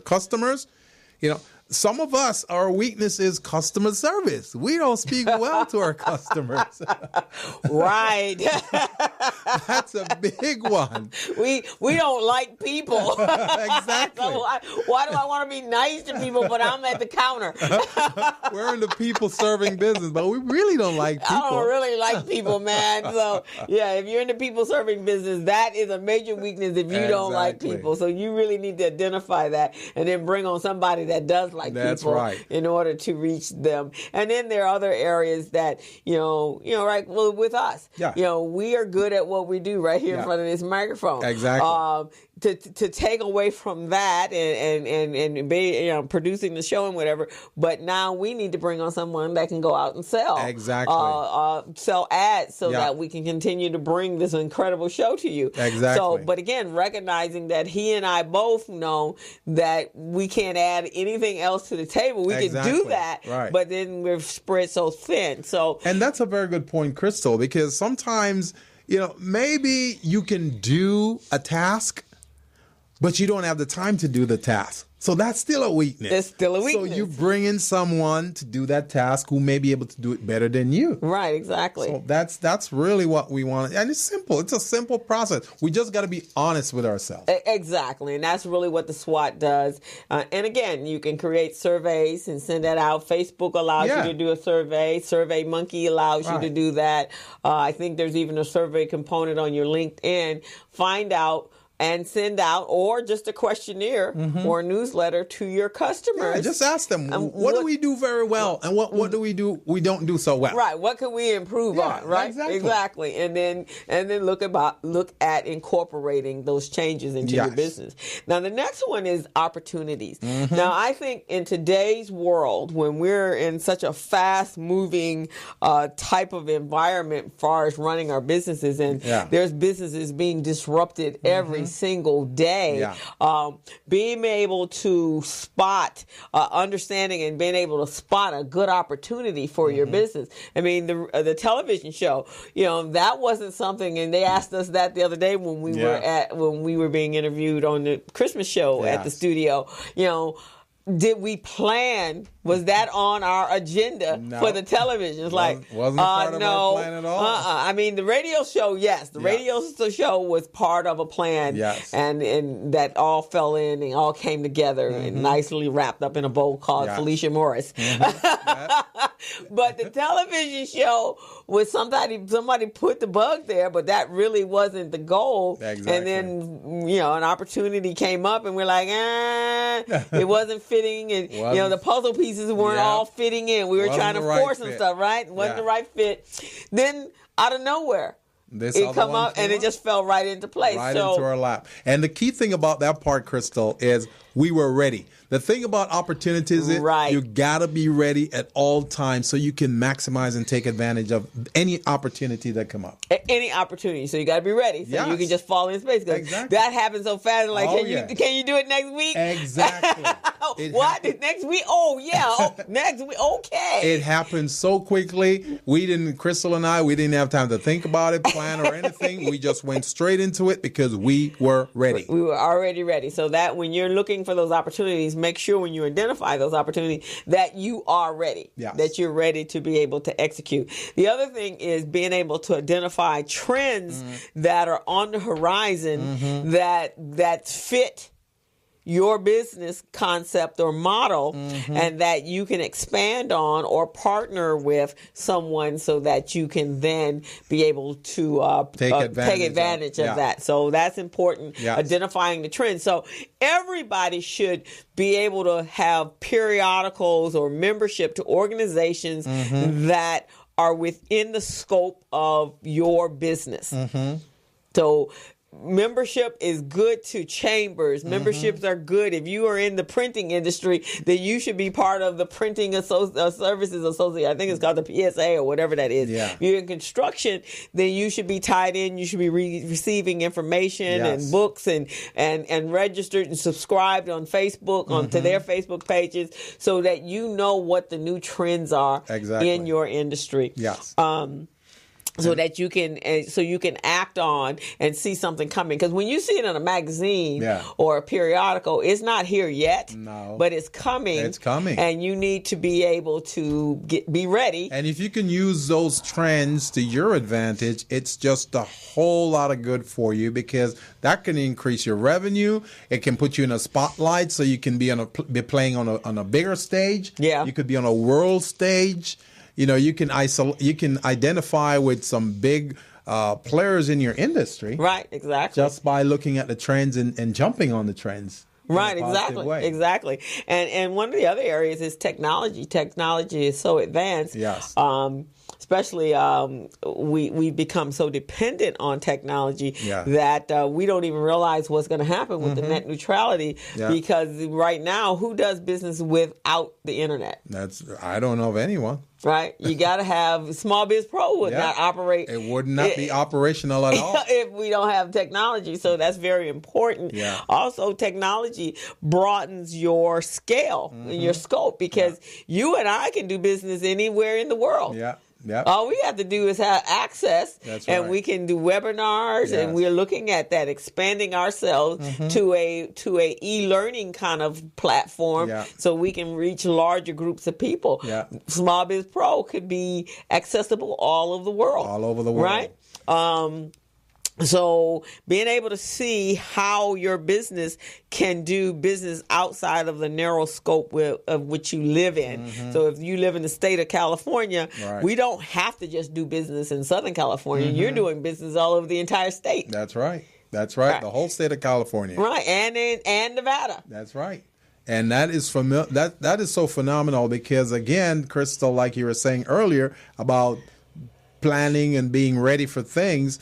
customers. You know, some of us, our weakness is customer service. We don't speak well to our customers. Right. That's a big one. We don't like people. Exactly. So why do I want to be nice to people, but I'm at the counter? We're in the people serving business, but we really don't like people. I don't really like people, man. So, yeah, if you're in the people serving business, that is a major weakness if you don't like people. So you really need to identify that and then bring on somebody that does like people right. in order to reach them. And then there are other areas that, right, well, with us, we are good at what we do right here in front of this microphone. Exactly. To take away from that and be producing the show and whatever, but now we need to bring on someone that can go out and sell sell ads so that we can continue to bring this incredible show to you. Exactly. So, but again, recognizing that he and I both know that we can't add anything else to the table. We can do that, right. But then we're spread so thin. And that's a very good point, Crystal, because sometimes maybe you can do a task, but you don't have the time to do the task. So that's still a weakness. It's still a weakness. So you bring in someone to do that task who may be able to do it better than you. Right, exactly. So that's really what we want. And it's simple. It's a simple process. We just got to be honest with ourselves. Exactly. And that's really what the SWOT does. And again, you can create surveys and send that out. Facebook allows you to do a survey. SurveyMonkey allows you to do that. I think there's even a survey component on your LinkedIn. Find out and send out, or just a questionnaire or a newsletter to your customers. Yeah, just ask them, what do we do very well, and what do we don't do so well? Right. What can we improve on? Right. Exactly. And then look at incorporating those changes into your business. Now the next one is opportunities. Now I think in today's world, when we're in such a fast moving type of environment as far as running our businesses, and there's businesses being disrupted every single day, being able to spot, understanding and being able to spot a good opportunity for your business. I mean, the television show, that wasn't something, and they asked us that the other day when we were being interviewed on the Christmas show at the studio. Did we plan? Was that on our agenda for the television? It's wasn't part of our plan at all. I mean, the radio show, yes. The radio show was part of a plan. Yes. And that all fell in and all came together and nicely wrapped up in a bowl called Felicia Morris. But the television show was somebody put the bug there, but that really wasn't the goal. Exactly. And then, an opportunity came up and we're like, it wasn't fitting. And, the puzzle pieces weren't all fitting in. We were trying to force some stuff, right? It wasn't the right fit. Then out of nowhere, it come up and it just fell right into place. Right into our lap. And the key thing about that part, Crystal, is we were ready. The thing about opportunities is you got to be ready at all times so you can maximize and take advantage of any opportunity that come up. Any opportunity. So you got to be ready. So you can just fall in space. Exactly. That happens so fast. Like, can you do it next week? Exactly. What? Next week? Oh, yeah. Next week. Okay. It happened so quickly. Crystal and I, we didn't have time to think about it, plan or anything. We just went straight into it because we were ready. We were already ready. So that when you're looking for those opportunities, make sure when you identify those opportunities that you are ready, that you're ready to be able to execute. The other thing is being able to identify trends that are on the horizon that fit your business concept or model and that you can expand on or partner with someone so that you can then be able to take advantage of that. So that's important, identifying the trends. So everybody should be able to have periodicals or membership to organizations that are within the scope of your business. So membership is good to chambers. Memberships are good. If you are in the printing industry, then you should be part of the Printing Services Association. I think it's called the PSA or whatever that is. Yeah. If you're in construction, then you should be tied in. You should be receiving information and books and registered and subscribed on Facebook, onto their Facebook pages, so that you know what the new trends are in your industry. Yes. So that you can act on and see something coming. Because when you see it in a magazine or a periodical, it's not here yet. No. But it's coming. It's coming. And you need to be able to be ready. And if you can use those trends to your advantage, it's just a whole lot of good for you, because that can increase your revenue. It can put you in a spotlight, so you can be playing on a bigger stage. Yeah. You could be on a world stage. You know, you can identify with some big players in your industry. Right, exactly. Just by looking at the trends and jumping on the trends. Right, exactly. And one of the other areas is technology. Technology is so advanced. Yes. Especially we've become so dependent on technology that we don't even realize what's going to happen with the net neutrality, because right now, who does business without the internet? I don't know of anyone. Right? You got to have Small Biz Pro would not operate. It would not be operational at all if we don't have technology. So that's very important. Yeah. Also, technology broadens your scale and your scope, because you and I can do business anywhere in the world. Yeah. Yep. All we have to do is have access, That's and right. we can do webinars, and we're looking at that, expanding ourselves to a e-learning kind of platform, so we can reach larger groups of people. Yeah. Small Biz Pro could be accessible all over the world. All over the world. Right? So being able to see how your business can do business outside of the narrow scope of which you live in. So if you live in the state of California, we don't have to just do business in Southern California. You're doing business all over the entire state. That's right. That's right. The whole state of California. Right. And Nevada. That's right. And that is that is so phenomenal, because, again, Crystal, like you were saying earlier about planning and being ready for things,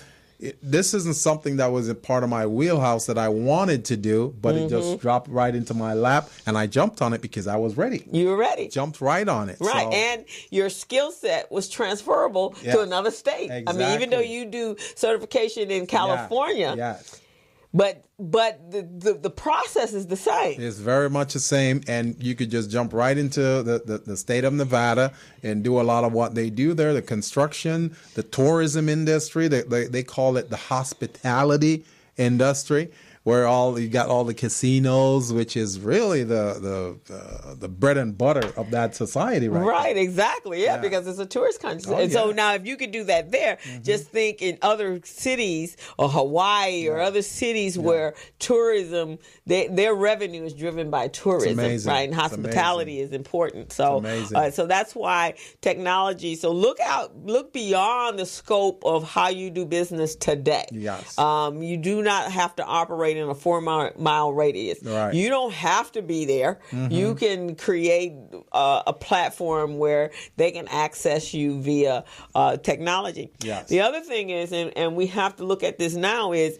this isn't something that was a part of my wheelhouse that I wanted to do, but it just dropped right into my lap, and I jumped on it because I was ready. You were ready. Jumped right on it. Right, So, and your skill set was transferable to another state. Exactly. I mean, even though you do certification in California, yes. but the process is the same. It's very much the same, and you could just jump right into the state of Nevada and do a lot of what they do there, the construction, the tourism industry. They call it the hospitality industry, where you got all the casinos, which is really the bread and butter of that society, right? Right, exactly. Yeah, because it's a tourist country. And so now if you could do that there, just think in other cities or Hawaii or other cities where tourism, their revenue is driven by tourism, right? And hospitality is important. So so that's why technology, so look beyond the scope of how you do business today. Yes. You do not have to operate in a 4-mile radius. Right. You don't have to be there. You can create a platform where they can access you via technology. Yes. The other thing is, and we have to look at this now, is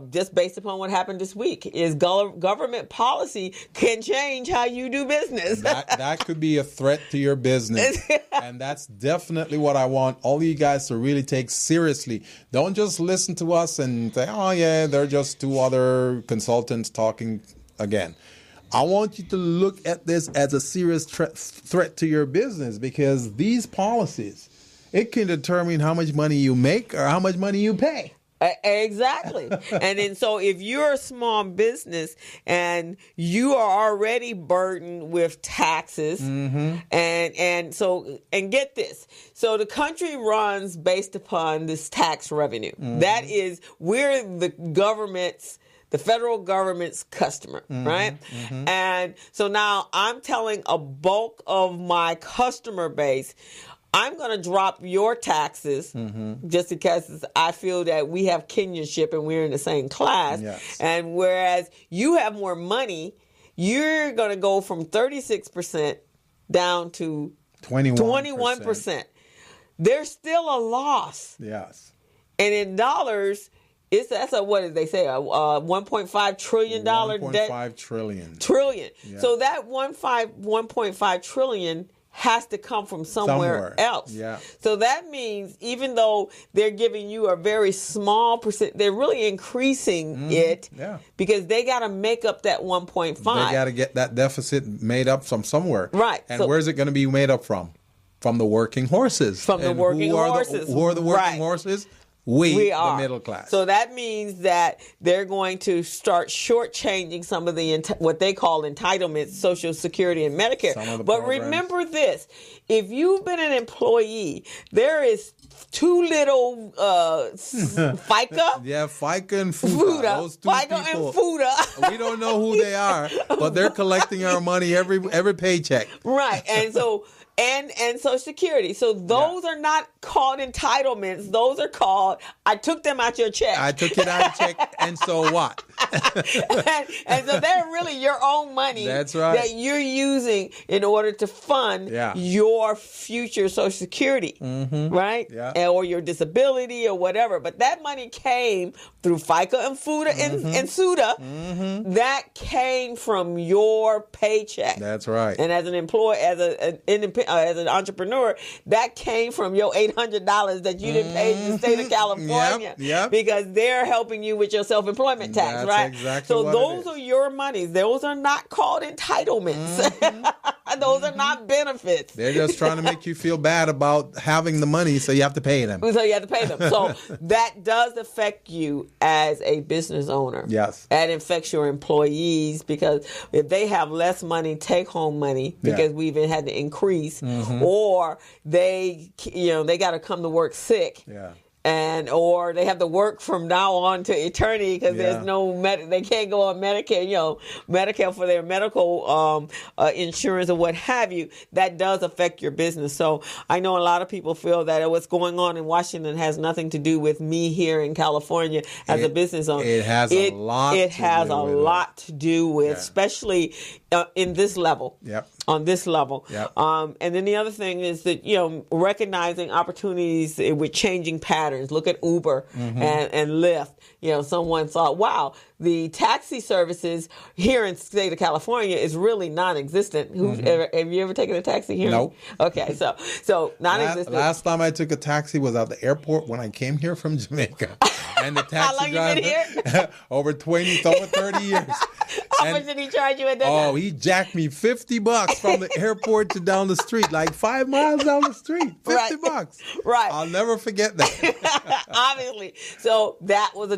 just based upon what happened this week, is government policy can change how you do business. That could be a threat to your business. And that's definitely what I want all you guys to really take seriously. Don't just listen to us and say, oh, yeah, they're just two other consultants talking again. I want you to look at this as a serious threat to your business, because these policies, it can determine how much money you make or how much money you pay. Exactly. And then so if you're a small business and you are already burdened with taxes, and get this. So the country runs based upon this tax revenue. That is, we're the federal government's customer, right? And so now I'm telling a bulk of my customer base, I'm going to drop your taxes just because I feel that we have kinship and we're in the same class. Yes. And whereas you have more money, you're going to go from 36% down to 21%. There's still a loss. Yes. And in dollars, That's what did they say? A $1.5 trillion debt. $1.5 trillion. Trillion. Yeah. So that 1.5 trillion has to come from somewhere else. Yeah. So that means even though they're giving you a very small percent, they're really increasing it because they got to make up that 1.5. They got to get that deficit made up from somewhere. Right. And so, where's it going to be made up from? From the working horses. From the working horses. Who are the working horses? We are the middle class. So that means that they're going to start shortchanging some of the what they call entitlements, Social Security and Medicare. But programs. Remember this: if you've been an employee, there is two little FICA. Yeah, FICA and FUTA. Those two FICA people, and FUTA. We don't know who they are, but they're collecting our money every paycheck. Right, and so. And Social Security. So those are not called entitlements. Those are called, I took them out your check. I took it out of check, and so what? and so they're really your own money. That's right. That you're using in order to fund your future Social Security, right? Yeah. Or your disability or whatever. But that money came through FICA and FUTA and SUTA. That came from your paycheck. That's right. And as an employee, as an entrepreneur, that came from your $800 that you didn't pay to the state of California because they're helping you with your self-employment tax, That's right? Exactly so what those are your monies. Those are not called entitlements. Those are not benefits. They're just trying to make you feel bad about having the money, so you have to pay them. So you have to pay them. So that does affect you as a business owner. Yes. That affects your employees because if they have less money, take home money, because we've had to increase, or they got to come to work sick. Yeah. Or they have to work from now on to eternity because there's no they can't go on Medicare, Medicare for their medical insurance or what have you. That does affect your business. So I know a lot of people feel that what's going on in Washington has nothing to do with me here in California as a business owner. It has a lot. It has a lot to do with, especially in this level. Yep. On this level. Yep. And then the other thing is that, recognizing opportunities with changing patterns. Look at Uber and Lyft. Someone thought, wow, the taxi services here in the state of California is really non-existent. Have you ever taken a taxi here? No. Okay, so non-existent. Last time I took a taxi was at the airport when I came here from Jamaica. And the taxi How long driver, you been here? over 30 years. How much did he charge you at that time? Oh, he jacked me $50 from the airport to down the street, like 5 miles down the street. $50. Right. I'll never forget that. Obviously. So that was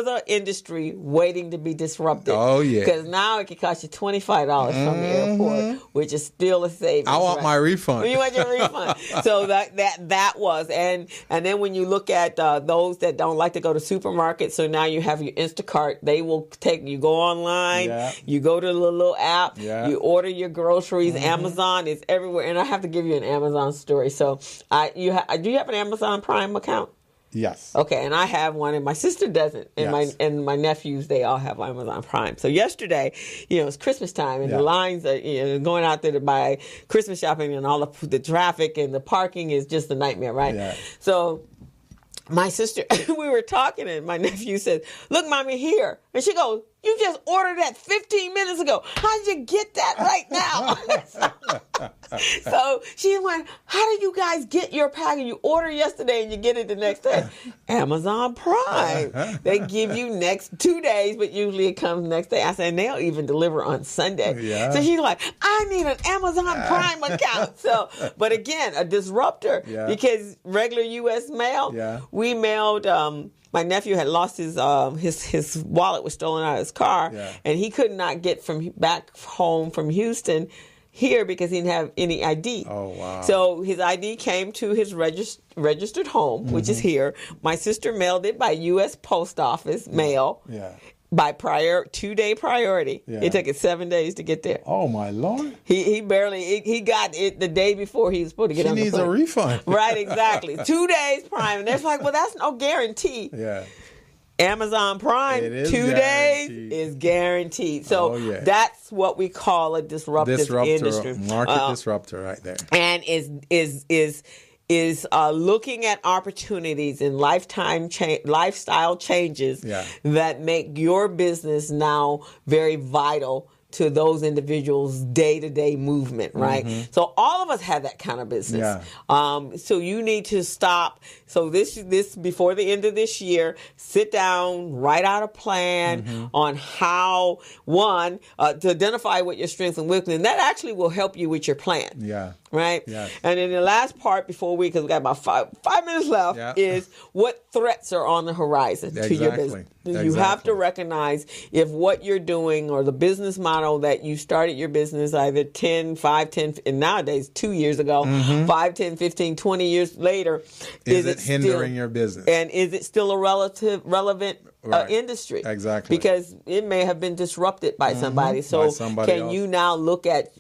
an industry waiting to be disrupted. Oh, yeah. Because now it can cost you $25 from the airport, which is still a savings. I want my refund. You want your refund. So that was. And then when you look at those that don't like to go to supermarkets, so now you have your Instacart. They will you go online, you go to the little app, you order your groceries. Amazon is everywhere. And I have to give you an Amazon story. So do you have an Amazon Prime account? Yes. Okay, and I have one, and my sister doesn't, and my nephews, they all have Amazon Prime. So yesterday, it's Christmas time, and the lines are going out there to buy Christmas shopping, and all the traffic and the parking is just a nightmare, right? Yeah. So my sister, we were talking, and my nephew said, "Look, Mommy, here," and she goes, "You just ordered that 15 minutes ago. How'd you get that right now?" So she went, "How do you guys get your package? You order yesterday and you get it the next day." Amazon Prime. They give you next 2 days, but usually it comes next day. I said, and they'll even deliver on Sunday. Yeah. So she's like, "I need an Amazon Prime account." So, but again, a disruptor because regular U.S. mail, we mailed. My nephew had lost his wallet was stolen out of his car, and he could not get back home from Houston here because he didn't have any ID. Oh, wow. So his ID came to his registered home, which is here. My sister mailed it by U.S. Post Office mail. Yeah. By 2-day priority. It took it 7 days to get there. Oh, my Lord. He got it the day before he was supposed to get on the plane. She needs a refund. Right, exactly. 2 days Prime. And they're like, well, that's no guarantee. Yeah. Amazon Prime, 2 days is guaranteed. So that's what we call a disruptive industry. Market disruptor right there. And is is looking at opportunities and lifestyle changes that make your business now very vital to those individuals' day-to-day movement, right? So all of us have that kind of business. So you need to stop. So this before the end of this year, sit down, write out a plan on how, one, to identify what your strengths and weaknesses, and that actually will help you with your plan. Right? And then the last part because we got about five minutes left, is what threats are on the horizon to your business. You have to recognize if what you're doing or the business model that you started your business either 10, 5, 10, and nowadays 2 years ago, 5, 10, 15, 20 years later, is it hindering your business? And is it still a relevant industry? Exactly. Because it may have been disrupted by somebody. So can you now look at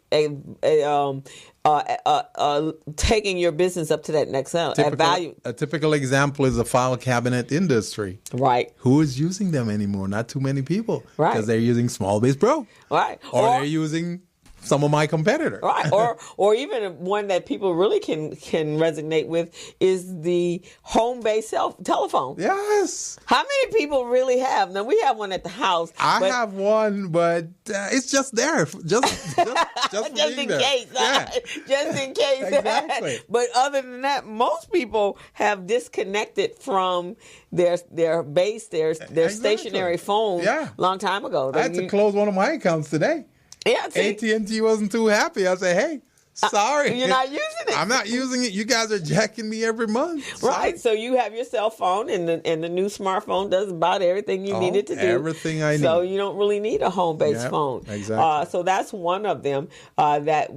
taking your business up to that next level? Value. A typical example is the file cabinet industry. Right. Who is using them anymore? Not too many people. Right. Because they're using Small Biz Pro. Right. Or they're using some of my competitors. Right. Or even one that people really can resonate with is the home-based telephone. Yes. How many people really have? Now, we have one at the house. I have one, but it's just there. Just in case. Yeah. Just in case. Exactly. But other than that, most people have disconnected from their base, their stationary phone long time ago. I had to close one of my accounts today. Yeah, AT&T wasn't too happy. I said, hey, sorry. You're not using it. I'm not using it. You guys are jacking me every month. Sorry. Right. So you have your cell phone, and the new smartphone does about everything you need it to do. Everything I need. So you don't really need a home-based phone. Exactly. So that's one of them that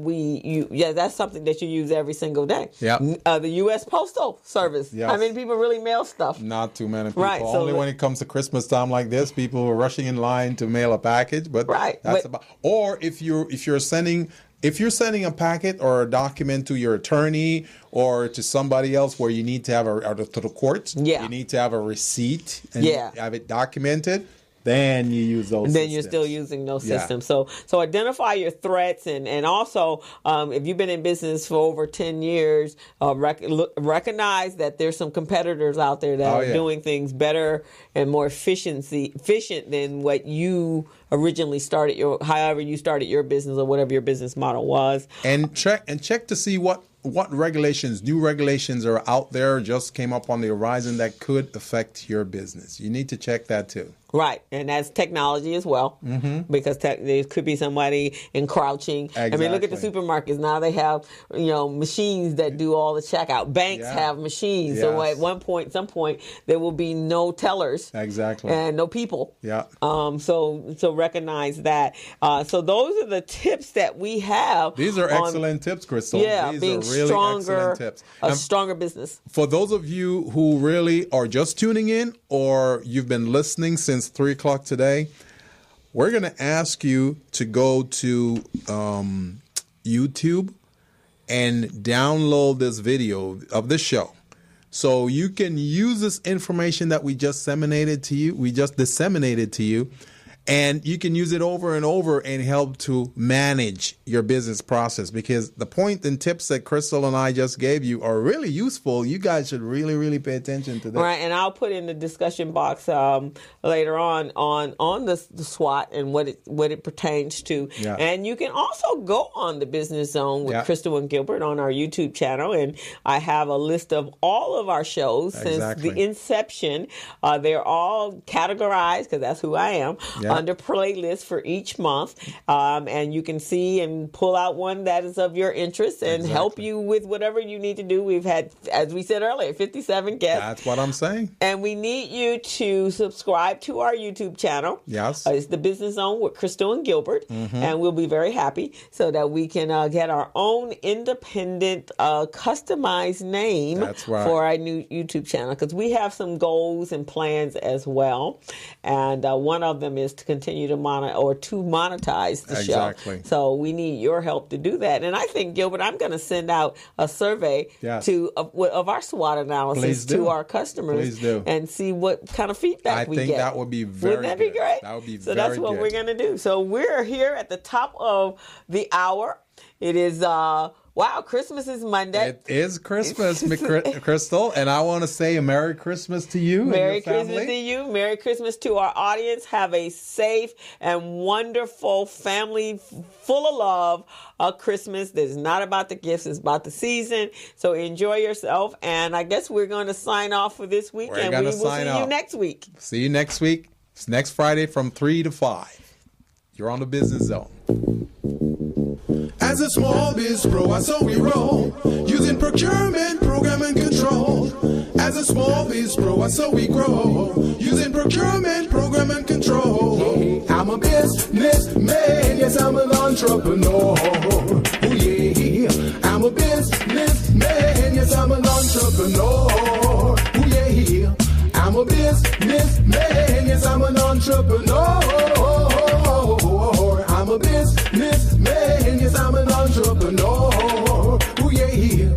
that's something that you use every single day. The U.S. Postal Service. Yes. How many people really mail stuff? Not too many people. Right. Only when it comes to Christmas time like this, people are rushing in line to mail a package. But that's about. Or if you're sending a packet or a document to your attorney or to somebody else where you need to have to the courts, you need to have a receipt and have it documented, then you use those systems. Then you're still using those systems. So identify your threats and also if you've been in business for over 10 years, recognize that there's some competitors out there that are doing things better and more efficient than what you originally started however you started your business or whatever your business model was. And check to see what new regulations are out there, just came up on the horizon that could affect your business. You need to check that too. Right, and that's technology as well, because there could be somebody encroaching. Exactly. I mean, look at the supermarkets now; they have machines that do all the checkout. Banks have machines, so at some point, there will be no tellers, and no people. So recognize that. So those are the tips that we have. These are excellent tips, Crystal. Yeah, these being are really stronger, excellent tips. A stronger business. For those of you who really are just tuning in, or you've been listening since 3 o'clock today, we're going to ask you to go to YouTube and download this video of the show. So you can use this information that we just disseminated to you, and you can use it over and over and help to manage your business process, because the point and tips that Crystal and I just gave you are really useful. You guys should really, really pay attention to that. Right, and I'll put in the discussion box later on the SWOT and what it pertains to. And you can also go on the Business Zone with Crystal and Gilbert on our YouTube channel, and I have a list of all of our shows since the inception. They're all categorized, because that's who I am, under playlist for each month, and you can see and pull out one that is of your interest and help you with whatever you need to do. We've had, as we said earlier, 57 guests. That's what I'm saying. And we need you to subscribe to our YouTube channel. Yes. It's the Business Zone with Crystal and Gilbert, and we'll be very happy so that we can get our own independent, customized name for our new YouTube channel, because we have some goals and plans as well. And one of them is to continue to monetize the show. So we need your help to do that. And I think, Gilbert, I'm going to send out a survey of our SWOT analysis to our customers and see what kind of feedback we get. I think that would be very good. Wouldn't that be great? That would be so that's what we're going to do. So we're here at the top of the hour. It is Wow, Christmas is Monday. It is Christmas, Crystal, and I want to say a Merry Christmas to you Merry and your family. Christmas to you. Merry Christmas to our audience. Have a safe and wonderful family full of love Christmas. It's not about the gifts, it's about the season. So enjoy yourself. And I guess we're going to sign off for this week. And we will see you next week. See you next week. It's next Friday from 3 to 5. You're on the Business Zone. As a small biz pro, so we roll, using procurement, program, and control. As a small biz pro, so we grow, using procurement, program, and control. I'm a businessman, yes, I'm an entrepreneur. Oh yeah, I'm a businessman, yes, I'm an entrepreneur. Oh yeah, I'm a businessman, yes, I'm an entrepreneur. I'm a businessman, yes, I'm an entrepreneur. Ooh, yeah.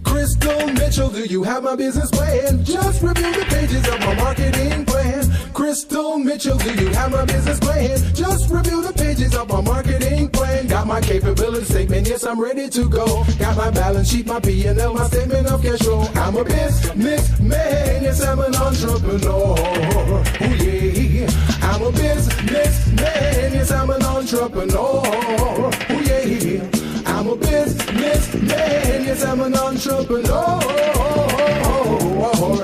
Crystal Mitchell, do you have my business plan? Just review the pages of my marketing plan. Crystal Mitchell, do you have my business plan? Just review the pages of my marketing plan. Got my capability statement, yes, I'm ready to go. Got my balance sheet, my P&L, my statement of cash flow. I'm a businessman, yes, I'm an entrepreneur. Ooh, yeah. I'm a businessman, yes, I'm an entrepreneur. Ooh, yeah. I'm a businessman, yes, I'm an entrepreneur.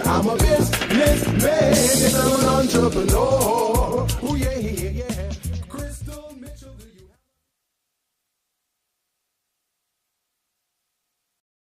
I'm a businessman, yes, I'm an entrepreneur.